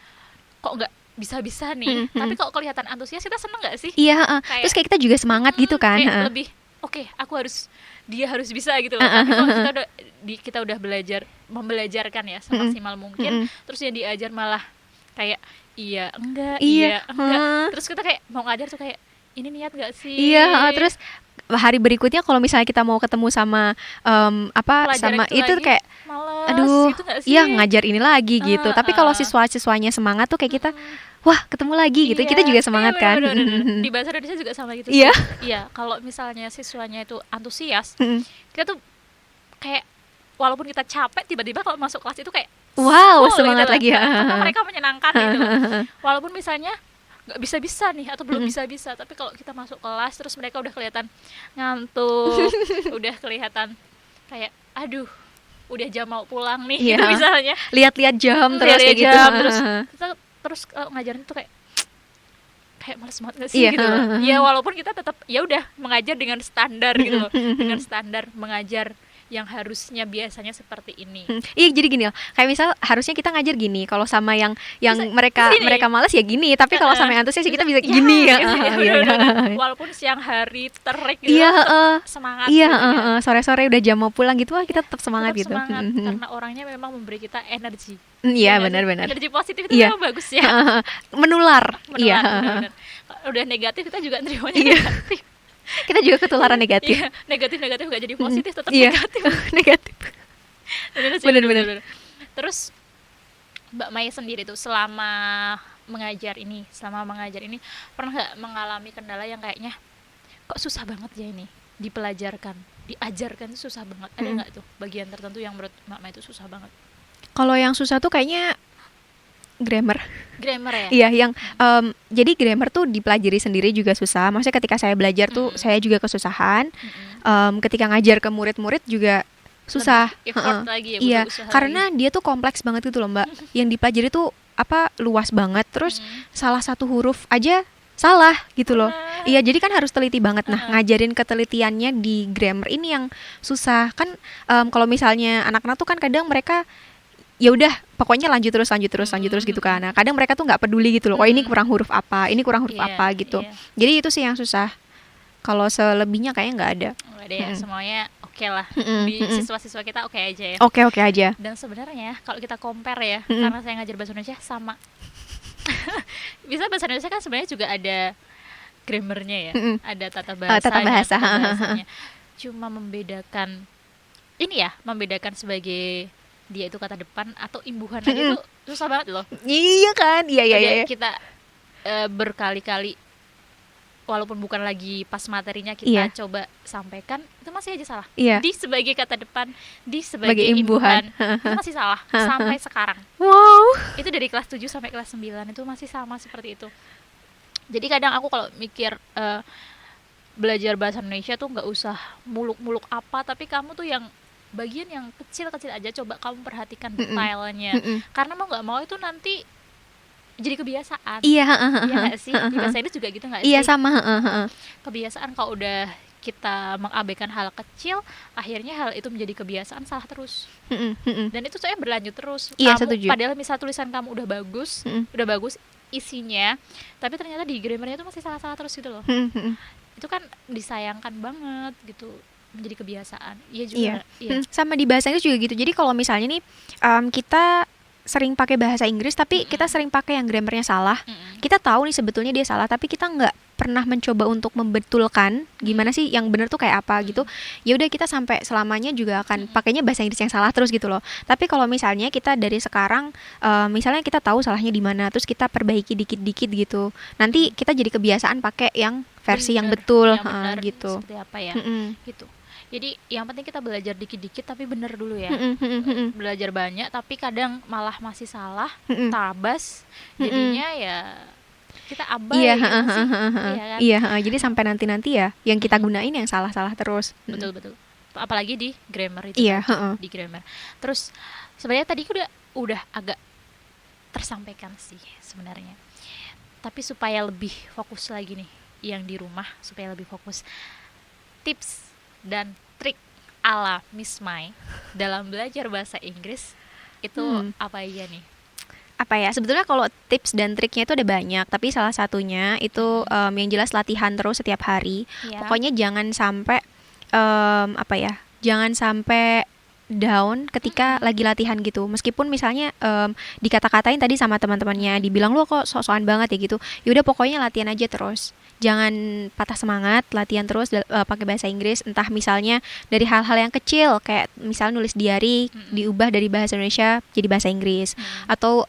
kok nggak bisa nih, tapi kalau kelihatan antusias kita seneng nggak sih? Iya. Terus kayak kita juga semangat gitu kan. Kayak lebih dia harus bisa gitu loh. Tapi kalau kita udah membelajarkan ya semaksimal mungkin, terus yang diajar malah kayak iya enggak. Terus kita kayak mau ngajar tuh kayak ini niat nggak sih? Iya. Terus hari berikutnya kalau misalnya kita mau ketemu sama sama itu lagi, kayak males, aduh gitu iya ngajar ini lagi gitu. Tapi kalau siswanya semangat tuh kayak kita wah ketemu lagi gitu, kita juga semangat kan. Di bahasa Indonesia juga sama gitu. Iya, kalau misalnya siswanya itu antusias, kita tuh kayak walaupun kita capek tiba-tiba kalau masuk kelas itu kayak wow semangat gitu lagi ya. Karena mereka menyenangkan gitu. Walaupun misalnya nggak bisa nih atau belum bisa, tapi kalau kita masuk kelas terus mereka udah kelihatan ngantuk, udah kelihatan kayak aduh udah jam mau pulang nih gitu misalnya, lihat-lihat jam terus kayak gitu. Terus ngajarin tuh kayak males banget gak sih gitu loh. Ya walaupun kita tetap ya udah mengajar dengan standar gitu loh, dengan standar mengajar yang harusnya biasanya seperti ini. Iya jadi gini loh, kayak misal harusnya kita ngajar gini, kalau sama yang mereka malas ya gini, tapi kalau sama yang antusias kita bisa gini ya. Walaupun siang hari terik gitu, semangat. Sore-sore udah jam mau pulang gitu, kita tetap semangat gitu. Karena orangnya memang memberi kita energi. Iya benar. Energi positif itu memang bagus ya. Menular. Iya. Udah negatif kita juga nerimanya negatif. Kita juga ketularan negatif. Iya, negatif gak jadi positif, tetap negatif. Benar. Terus Mbak Maya sendiri tuh selama mengajar ini pernah nggak mengalami kendala yang kayaknya kok susah banget ya ini diajarkan itu susah banget? Ada nggak tuh bagian tertentu yang menurut Mbak Maya itu susah banget? Kalau yang susah tuh kayaknya grammar ya? Iya, yang jadi grammar tuh dipelajari sendiri juga susah. Maksudnya ketika saya belajar tuh saya juga kesusahan. Ketika ngajar ke murid-murid juga susah. Lagi ya, iya, karena dia tuh kompleks banget gitu loh Mbak. Yang dipelajari tuh luas banget. Terus salah satu huruf aja salah gitu loh. Iya, jadi kan harus teliti banget. Nah, ngajarin ketelitiannya di grammar ini yang susah. Kan kalau misalnya anak-anak tuh kan kadang mereka ya udah pokoknya lanjut terus gitu kan. Nah, kadang mereka tuh nggak peduli gitu loh. Oh, ini kurang huruf apa, ini kurang huruf apa gitu. Jadi itu sih yang susah. Kalau selebihnya kayaknya nggak ada. Nggak ada ya, semuanya oke lah. Di siswa-siswa kita oke aja ya. Oke aja. Dan sebenarnya kalau kita compare ya, karena saya ngajar bahasa Indonesia sama. Bisa bahasa Indonesia kan sebenarnya juga ada grammarnya ya, ada tata bahasanya. Cuma membedakan ini ya, membedakan sebagai dia itu kata depan atau imbuhan aja itu susah banget loh. Iya kan? Iya. Kita berkali-kali walaupun bukan lagi pas materinya kita coba sampaikan, itu masih aja salah. Di sebagai kata depan, di sebagai imbuhan itu masih salah sampai sekarang. Wow. Itu dari kelas 7 sampai kelas 9 itu masih sama seperti itu. Jadi kadang aku kalau mikir belajar bahasa Indonesia tuh nggak usah muluk-muluk apa, tapi kamu tuh yang bagian yang kecil-kecil aja coba kamu perhatikan detailnya. Karena mau nggak mau itu nanti jadi kebiasaan. Iya nggak sih? Di bahasa Inggris juga gitu nggak sih? Iya sama. Kebiasaan kalau udah kita mengabaikan hal kecil, akhirnya hal itu menjadi kebiasaan, salah terus. Dan itu soalnya berlanjut terus. Iya, kamu, setuju. Padahal misal tulisan kamu udah bagus isinya, tapi ternyata di grammarnya itu masih salah-salah terus gitu loh. Itu kan disayangkan banget gitu, menjadi kebiasaan. Iya juga. Iya. Sama di bahasa Inggris juga gitu. Jadi kalau misalnya nih kita sering pakai bahasa Inggris tapi kita sering pakai yang grammarnya salah. Kita tahu nih sebetulnya dia salah, tapi kita nggak pernah mencoba untuk membetulkan gimana sih yang benar tuh kayak apa gitu. Ya udah kita sampai selamanya juga akan pakainya bahasa Inggris yang salah terus gitu loh. Tapi kalau misalnya kita dari sekarang misalnya kita tahu salahnya di mana, terus kita perbaiki dikit-dikit gitu. Nanti kita jadi kebiasaan pakai yang versi yang betul gitu. Seperti apa ya? Gitu. Jadi yang penting kita belajar dikit-dikit tapi bener dulu ya. Belajar banyak tapi kadang malah masih salah, tabas. Jadinya ya kita abai gitu sih. Iya kan? Jadi sampai nanti ya yang kita gunain yang salah-salah terus. Betul. Apalagi di grammar itu. Iya, di grammar. Terus sebenarnya tadi udah agak tersampaikan sih sebenarnya. Tapi supaya lebih fokus lagi nih yang di rumah, supaya lebih fokus. Tips dan trik ala Miss Mai dalam belajar bahasa Inggris itu apa aja nih? Apa ya, sebetulnya kalau tips dan triknya itu ada banyak, tapi salah satunya itu yang jelas latihan terus setiap hari. Pokoknya jangan sampai jangan sampai down ketika lagi latihan gitu. Meskipun misalnya dikata-katain tadi sama teman-temannya, dibilang lo kok sok-sokan banget ya gitu. Yaudah pokoknya latihan aja terus. Jangan patah semangat, latihan terus pakai bahasa Inggris. Entah misalnya dari hal-hal yang kecil, kayak misalnya nulis diary, diubah dari bahasa Indonesia jadi bahasa Inggris. Atau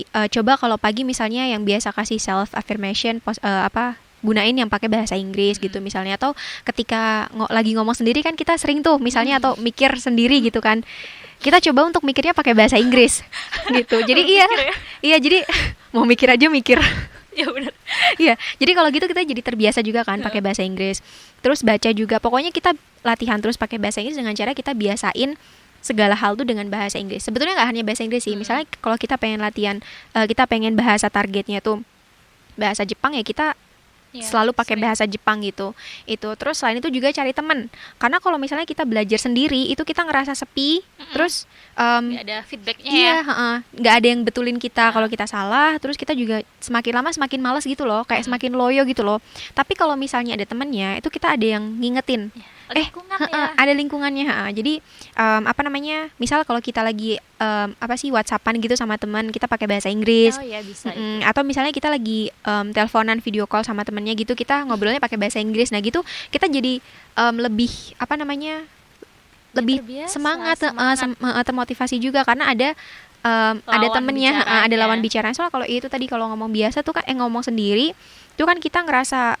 coba kalau pagi misalnya yang biasa kasih self affirmation, gunain yang pakai bahasa Inggris gitu misalnya. Atau ketika lagi ngomong sendiri kan kita sering tuh misalnya atau mikir sendiri gitu kan, kita coba untuk mikirnya pakai bahasa Inggris gitu. Jadi iya jadi mau mikir aja mikir. Ya benar. Iya, jadi kalau gitu kita jadi terbiasa juga kan pakai bahasa Inggris. Terus baca juga. Pokoknya kita latihan terus pakai bahasa Inggris dengan cara kita biasain segala hal tuh dengan bahasa Inggris. Sebetulnya nggak hanya bahasa Inggris sih. Misalnya kalau kita pengen latihan, kita pengen bahasa targetnya tuh bahasa Jepang, ya kita selalu pakai bahasa Jepang gitu. Itu terus selain itu juga cari teman. Karena kalau misalnya kita belajar sendiri itu kita ngerasa sepi, terus nggak ada feedbacknya nggak ada yang betulin kita kalau kita salah. Terus kita juga semakin lama semakin malas gitu loh, kayak semakin loyo gitu loh. Tapi kalau misalnya ada temannya, itu kita ada yang ngingetin. Ada lingkungannya. Jadi misal kalau kita lagi WhatsAppan gitu sama teman, kita pakai bahasa Inggris. Bisa. Atau misalnya kita lagi teleponan video call sama temennya gitu, kita ngobrolnya pakai bahasa Inggris. Nah gitu kita jadi lebih lebih semangat. Termotivasi juga karena ada temennya, ada lawan bicara. Soalnya kalau itu tadi kalau ngomong biasa tuh kan ngomong sendiri tuh kan kita ngerasa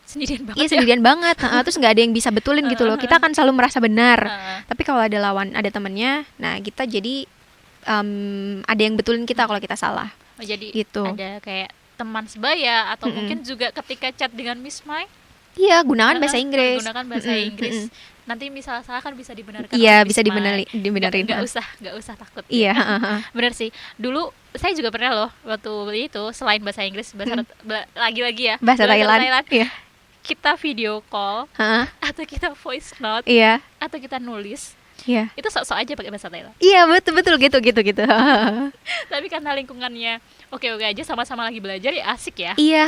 sendirian banget. Terus nggak ada yang bisa betulin gitu loh. Kita kan selalu merasa benar. Tapi kalau ada temennya, nah kita jadi ada yang betulin kita kalau kita salah. Jadi gitu. Ada kayak teman sebaya atau mungkin juga ketika chat dengan Miss Mai. Iya, gunakan bahasa Inggris. Nanti misalnya salah kan bisa dibenarkan. Iya, bisa dibenerin. Nggak usah takut. Iya. Benar sih. Dulu saya juga pernah loh waktu itu selain bahasa Inggris, lagi-lagi ya. Bahasa Thailand. Iya. Kita video call atau kita voice note atau kita nulis, Iya. Itu sok-sok aja pakai bahasa Thailand. Iya, betul gitu. Tapi karena lingkungannya oke-oke aja, sama-sama lagi belajar ya asik ya. Iya,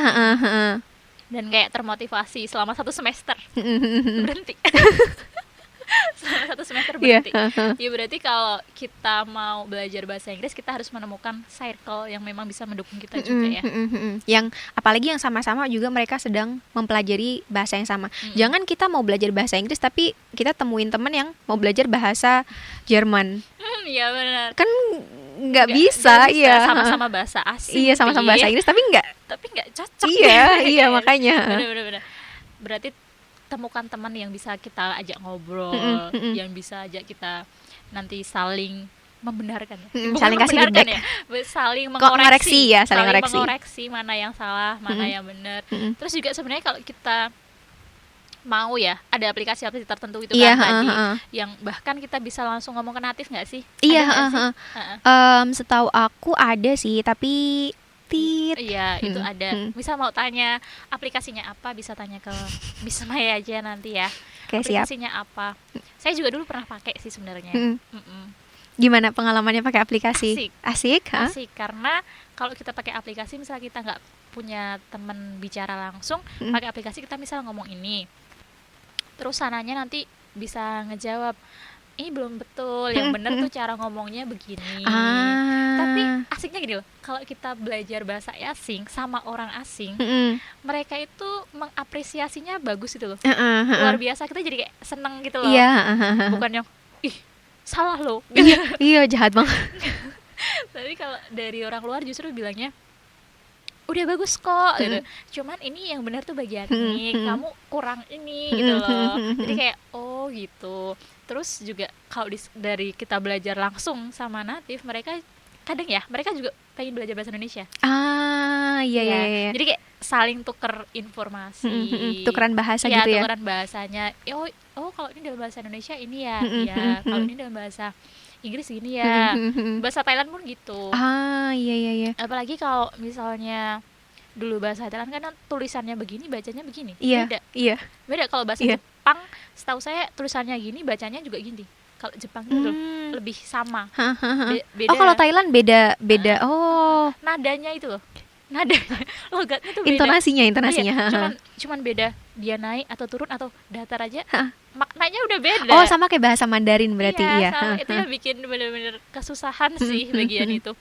Dan kayak termotivasi selama 1 semester berhenti. Selama 1 semester berhenti. Ya berarti kalau kita mau belajar bahasa Inggris, kita harus menemukan circle yang memang bisa mendukung kita juga ya. Yang apalagi yang sama-sama juga mereka sedang mempelajari bahasa yang sama. Jangan kita mau belajar bahasa Inggris tapi kita temuin teman yang mau belajar bahasa Jerman. Iya benar. Kan nggak bisa, iya. Sama-sama bahasa asing. Iya, sama-sama bahasa Inggris tapi nggak cocok. Iya, makanya. Benar. Berarti temukan teman yang bisa kita ajak ngobrol, yang bisa ajak kita nanti saling membenarkan ya. Saling kasih feedback ya. Saling mengoreksi saling mengoreksi mana yang salah, mana yang benar. Terus juga sebenarnya kalau kita mau ya, ada aplikasi-aplikasi tertentu itu kan tadi yang bahkan kita bisa langsung ngomong ke natif nggak sih? Iya, setahu aku ada sih, tapi iya, itu ada. Misal mau tanya aplikasinya apa, bisa tanya ke Miss Maya aja nanti ya. Aplikasinya apa? Saya juga dulu pernah pakai sih sebenarnya. Gimana pengalamannya pakai aplikasi? Asik karena kalau kita pakai aplikasi, misal kita nggak punya teman bicara langsung, pakai aplikasi kita misal ngomong ini, terus sananya nanti bisa ngejawab, ini belum betul, yang benar tuh cara ngomongnya begini. Tapi asiknya gini loh, kalau kita belajar bahasa asing sama orang asing, mereka itu mengapresiasinya bagus itu loh, luar biasa. Kita jadi kayak seneng gitu loh. Bukan yang ih salah loh. Iya, jahat banget. Tapi kalau dari orang luar justru bilangnya udah bagus kok gitu. Cuman ini yang benar tuh bagian ini, kamu kurang ini gitu loh. Jadi kayak oh gitu. Terus juga kalau dari kita belajar langsung sama natif, mereka kadang ya mereka juga pengen belajar bahasa Indonesia. Iya. Jadi kayak saling tuker informasi, tukeran bahasa gitu ya. Tukeran bahasanya. Oh kalau ini dalam bahasa Indonesia ini ya, kalau ini dalam bahasa Inggris gini ya. Bahasa Thailand pun gitu. Iya. Apalagi kalau misalnya dulu bahasa Thailand kan tulisannya begini, bacanya begini. Beda kalau bahasa Jepang, setahu saya tulisannya gini, bacanya juga gini. Kalau Jepang itu lebih sama. Beda. Oh, kalau Thailand beda. Nadanya itu loh. Logatnya tuh beda. Intonasinya. Iya, cuman beda dia naik atau turun atau datar aja. Maknanya udah beda. Oh, sama kayak bahasa Mandarin berarti. Iya. Itu yang bikin benar-benar kesusahan sih bagian itu.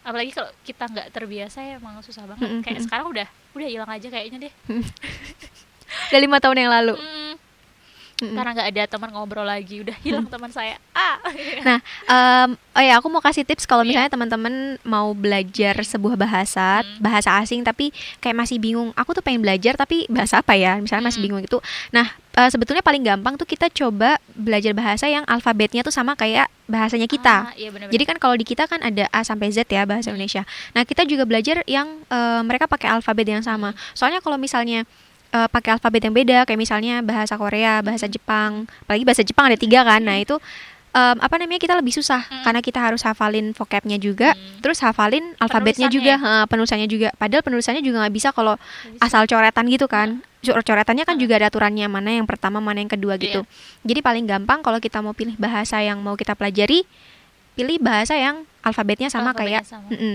Apalagi kalau kita nggak terbiasa ya emang susah banget. Kayak sekarang udah hilang aja kayaknya deh. Udah 5 tahun yang lalu. Karena nggak ada teman ngobrol lagi, udah hilang teman saya. Nah, aku mau kasih tips kalau misalnya teman-teman mau belajar sebuah bahasa asing tapi kayak masih bingung, aku tuh pengen belajar tapi bahasa apa ya, misalnya masih bingung itu. Nah, sebetulnya paling gampang tuh kita coba belajar bahasa yang alfabetnya tuh sama kayak bahasanya kita. Iya, bener-bener. Jadi kan kalau di kita kan ada A sampai Z ya bahasa Indonesia. Nah, kita juga belajar yang mereka pakai alfabet yang sama. Soalnya kalau misalnya pakai alfabet yang beda, kayak misalnya bahasa Korea, bahasa Jepang, apalagi bahasa Jepang ada 3 kan. Nah itu kita lebih susah karena kita harus hafalin vocabnya juga, terus hafalin alfabetnya juga, penulisannya juga. Padahal penulisannya juga nggak bisa kalau asal coretan gitu kan. Coretannya kan juga ada aturannya, mana yang pertama, mana yang kedua gitu. Jadi paling gampang kalau kita mau pilih bahasa yang mau kita pelajari, pilih bahasa yang alfabetnya sama kayak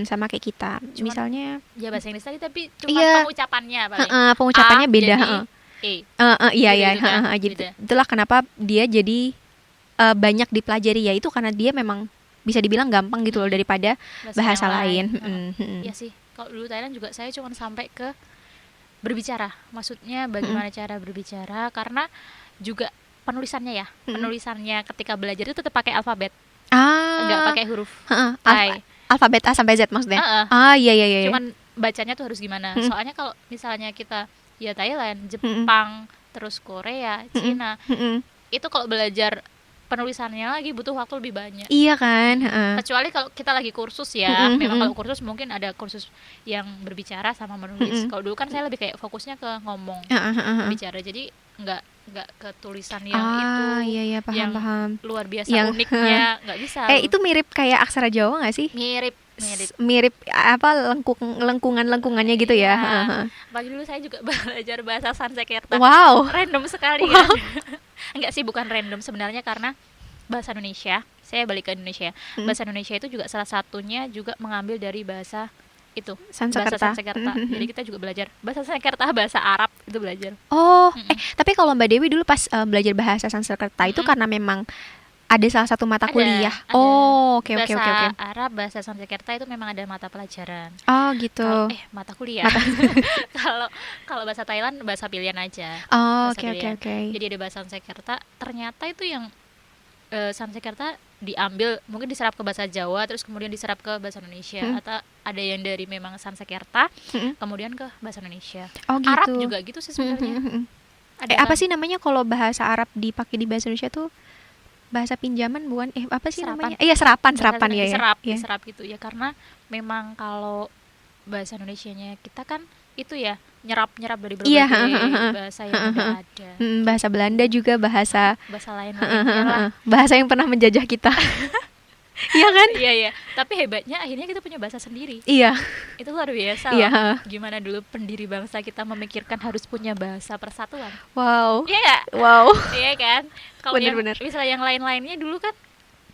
sama kayak kita. Cuman, misalnya ya bahasa Inggris tadi tapi cuma pengucapannya paling. Pengucapannya beda. Jadi jadi itulah kenapa dia jadi banyak dipelajari, ya itu karena dia memang bisa dibilang gampang gitu loh daripada bahasa lain. Iya sih. Kalau dulu Thailand juga saya cuma sampai ke berbicara. Maksudnya bagaimana cara berbicara, karena juga penulisannya ya. Penulisannya ketika belajar itu tetap pakai alfabet. Enggak pakai huruf alfabet A sampai Z maksudnya. Iya. Cuman bacanya tuh harus gimana? Soalnya kalau misalnya kita ya Thailand, Jepang, terus Korea, Cina, itu kalau belajar penulisannya lagi butuh waktu lebih banyak. Iya kan. Kecuali kalau kita lagi kursus ya. Memang kalau kursus mungkin ada kursus yang berbicara sama menulis. Kalau dulu kan saya lebih kayak fokusnya ke ngomong, bicara. Jadi nggak ke tulisan yang itu. Iya, paham. Luar biasa yang uniknya nggak bisa. Itu mirip kayak aksara Jawa nggak sih? Mirip apa lengkungannya gitu ya. Pagi dulu saya juga belajar bahasa Sanskerta. Wow. Random sekali. Kan? Enggak sih, bukan random sebenarnya, karena bahasa Indonesia, saya balik ke Indonesia. Bahasa Indonesia itu juga salah satunya juga mengambil dari bahasa itu, bahasa Sanskerta. Jadi kita juga belajar bahasa Sanskerta, bahasa Arab itu belajar. Tapi kalau Mbak Dewi dulu pas belajar bahasa Sanskerta itu karena memang ada salah satu mata kuliah. Oke. Bahasa Arab, bahasa Sanskerta itu memang ada mata pelajaran. Oh, gitu. Mata kuliah. Kalau bahasa Thailand bahasa pilihan aja. Oke. Jadi ada bahasa Sanskerta, ternyata itu yang Sanskerta diambil, mungkin diserap ke bahasa Jawa, terus kemudian diserap ke bahasa Indonesia, atau ada yang dari memang Sanskerta kemudian ke bahasa Indonesia. Gitu. Arab juga gitu sih sebenarnya. Apa sih namanya kalau bahasa Arab dipakai di bahasa Indonesia tuh? Bahasa pinjaman bukan? Apa sih namanya? Iya, serapan ya. Diserap gitu ya, karena memang kalau bahasa Indonesianya kita kan itu ya nyerap dari berbagai bahasa yang udah ada. Bahasa Belanda juga bahasa lain-lainnya lah. Bahasa yang pernah menjajah kita. Iya kan? Iya. Tapi hebatnya akhirnya kita punya bahasa sendiri. Iya. Itu luar biasa loh. Gimana dulu pendiri bangsa kita memikirkan harus punya bahasa persatuan. Wow. Iya gak? Wow. Iya kan? Kalau misalnya yang lain-lainnya dulu kan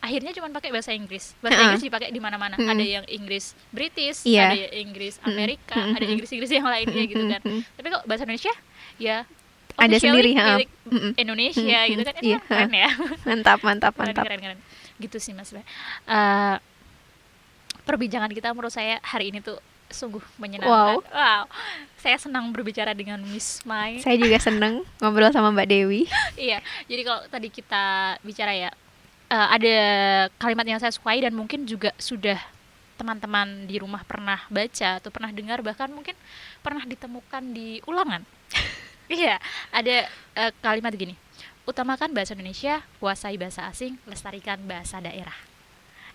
akhirnya cuma pakai bahasa Inggris. Bahasa Inggris dipakai di mana-mana. Ada yang Inggris British, ada yang Inggris Amerika, ada Inggris yang lainnya gitu kan. Tapi kalau bahasa Indonesia ya ada sendiri milik Indonesia gitu kan. Itu keren ya. Mantap. Keren. Gitu sih Mas. Perbincangan kita menurut saya hari ini tuh sungguh menyenangkan. Wow. Saya senang berbicara dengan Miss Mai. Saya juga senang ngobrol sama Mbak Dewi. Iya. Jadi kalau tadi kita bicara ya, ada kalimat yang saya sukai dan mungkin juga sudah teman-teman di rumah pernah baca atau pernah dengar, bahkan mungkin pernah ditemukan di ulangan. Iya, ada kalimat gini. Utamakan bahasa Indonesia, kuasai bahasa asing, lestarikan bahasa daerah.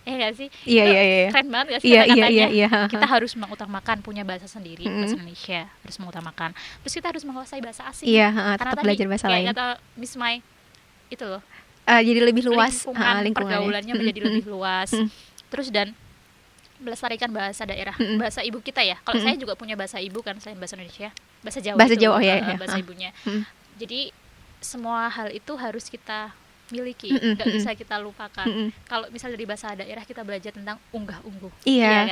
Gak sih? Iya. Keren banget gak sih kata-katanya? Iya. Kita harus mengutamakan punya bahasa sendiri, bahasa Indonesia harus mengutamakan. Terus kita harus menguasai bahasa asing. Iya, tetap belajar bahasa lain. Kata Miss Mai, itu loh. Jadi lebih luas lingkungan pergaulannya menjadi lebih luas. Terus dan melestarikan bahasa daerah, bahasa ibu kita ya. Kalau saya juga punya bahasa ibu kan, selain bahasa Indonesia, bahasa Jawa. Bahasa ibunya. Jadi semua hal itu harus kita miliki, nggak bisa kita lupakan. Kalau misalnya dari bahasa daerah kita belajar tentang unggah-ungguh, kan?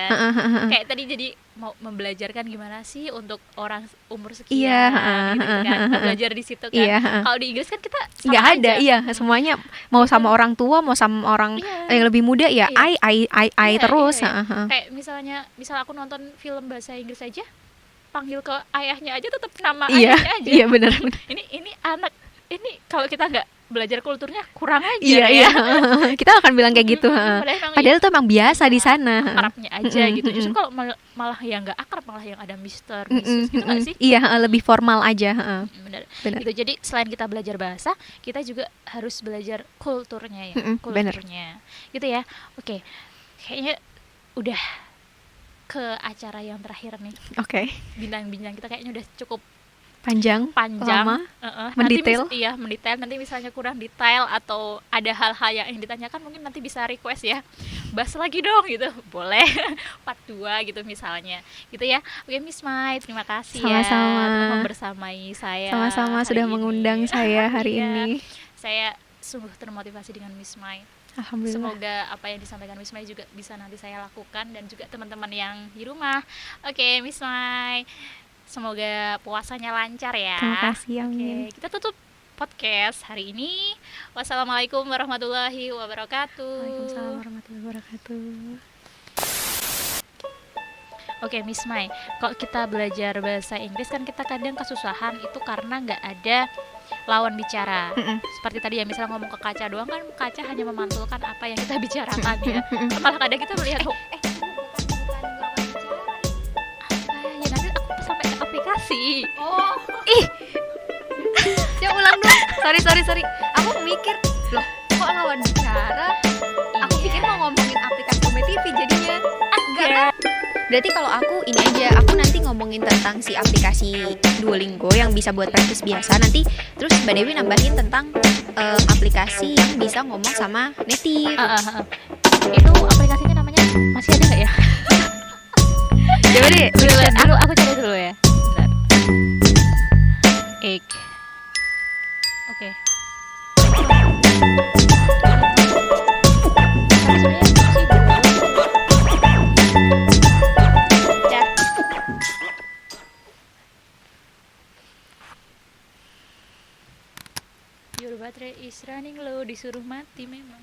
Kayak tadi jadi mau membelajarkan gimana sih untuk orang umur sekian, gitu kan? Kita belajar di situ kan. Kalau di Inggris kan kita nggak ada, semuanya mau sama orang tua, mau sama orang yang lebih muda ya, terus. Kayak misal aku nonton film bahasa Inggris aja, panggil ke ayahnya aja tetap nama ayahnya aja. Iya benar. Ini anak. Ini kalau kita nggak belajar kulturnya kurang aja. Iya. Kita akan bilang kayak gitu. Padahal itu emang biasa di sana. Akrabnya aja gitu. Justru kalau malah yang nggak akrab, malah yang ada Mister, Mrs. gitu nggak sih? Iya, lebih formal aja. Benar. Gitu. Jadi selain kita belajar bahasa, kita juga harus belajar kulturnya ya. Kulturnya. Gitu ya. Oke. Kayaknya udah ke acara yang terakhir nih. Oke. Bintang-bintang kita kayaknya udah cukup panjang, lama, mendetail. Mendetail. Nanti misalnya kurang detail atau ada hal-hal yang ditanyakan, mungkin nanti bisa request ya, bahas lagi dong gitu, boleh. Part 2 gitu misalnya, gitu ya. Oke Miss Mai, terima kasih telah bersamai saya. Sama-sama sudah mengundang saya hari ini. Saya sungguh termotivasi dengan Miss Mai. Alhamdulillah. Semoga apa yang disampaikan Miss Mai juga bisa nanti saya lakukan dan juga teman-teman yang di rumah. Oke Miss Mai, semoga puasanya lancar ya. Terima kasih, amin. Kita tutup podcast hari ini. Wassalamualaikum warahmatullahi wabarakatuh. Waalaikumsalam warahmatullahi wabarakatuh. Oke Miss Mai, kalau kita belajar bahasa Inggris kan kita kadang kesusahan itu karena nggak ada lawan bicara. Seperti tadi ya, misalnya ngomong ke kaca doang kan, kaca hanya memantulkan apa yang kita bicarakan ya. Malah kadang kita melihat aplikasi. Coba ulang dulu. Sorry. Aku mikir, loh kok lawan bicara? Aku pikir mau ngomongin aplikasi Ome TV jadinya. Enggak kan? Berarti kalau aku ini aja, aku nanti ngomongin tentang si aplikasi Duolingo yang bisa buat praktis biasa. Nanti terus Mbak Dewi nambahin tentang aplikasi yang bisa ngomong sama native. Itu aplikasinya namanya masih ada nggak ya? Coba deh, aku cari dulu ya. Oke. baterai is running low, disuruh mati memang.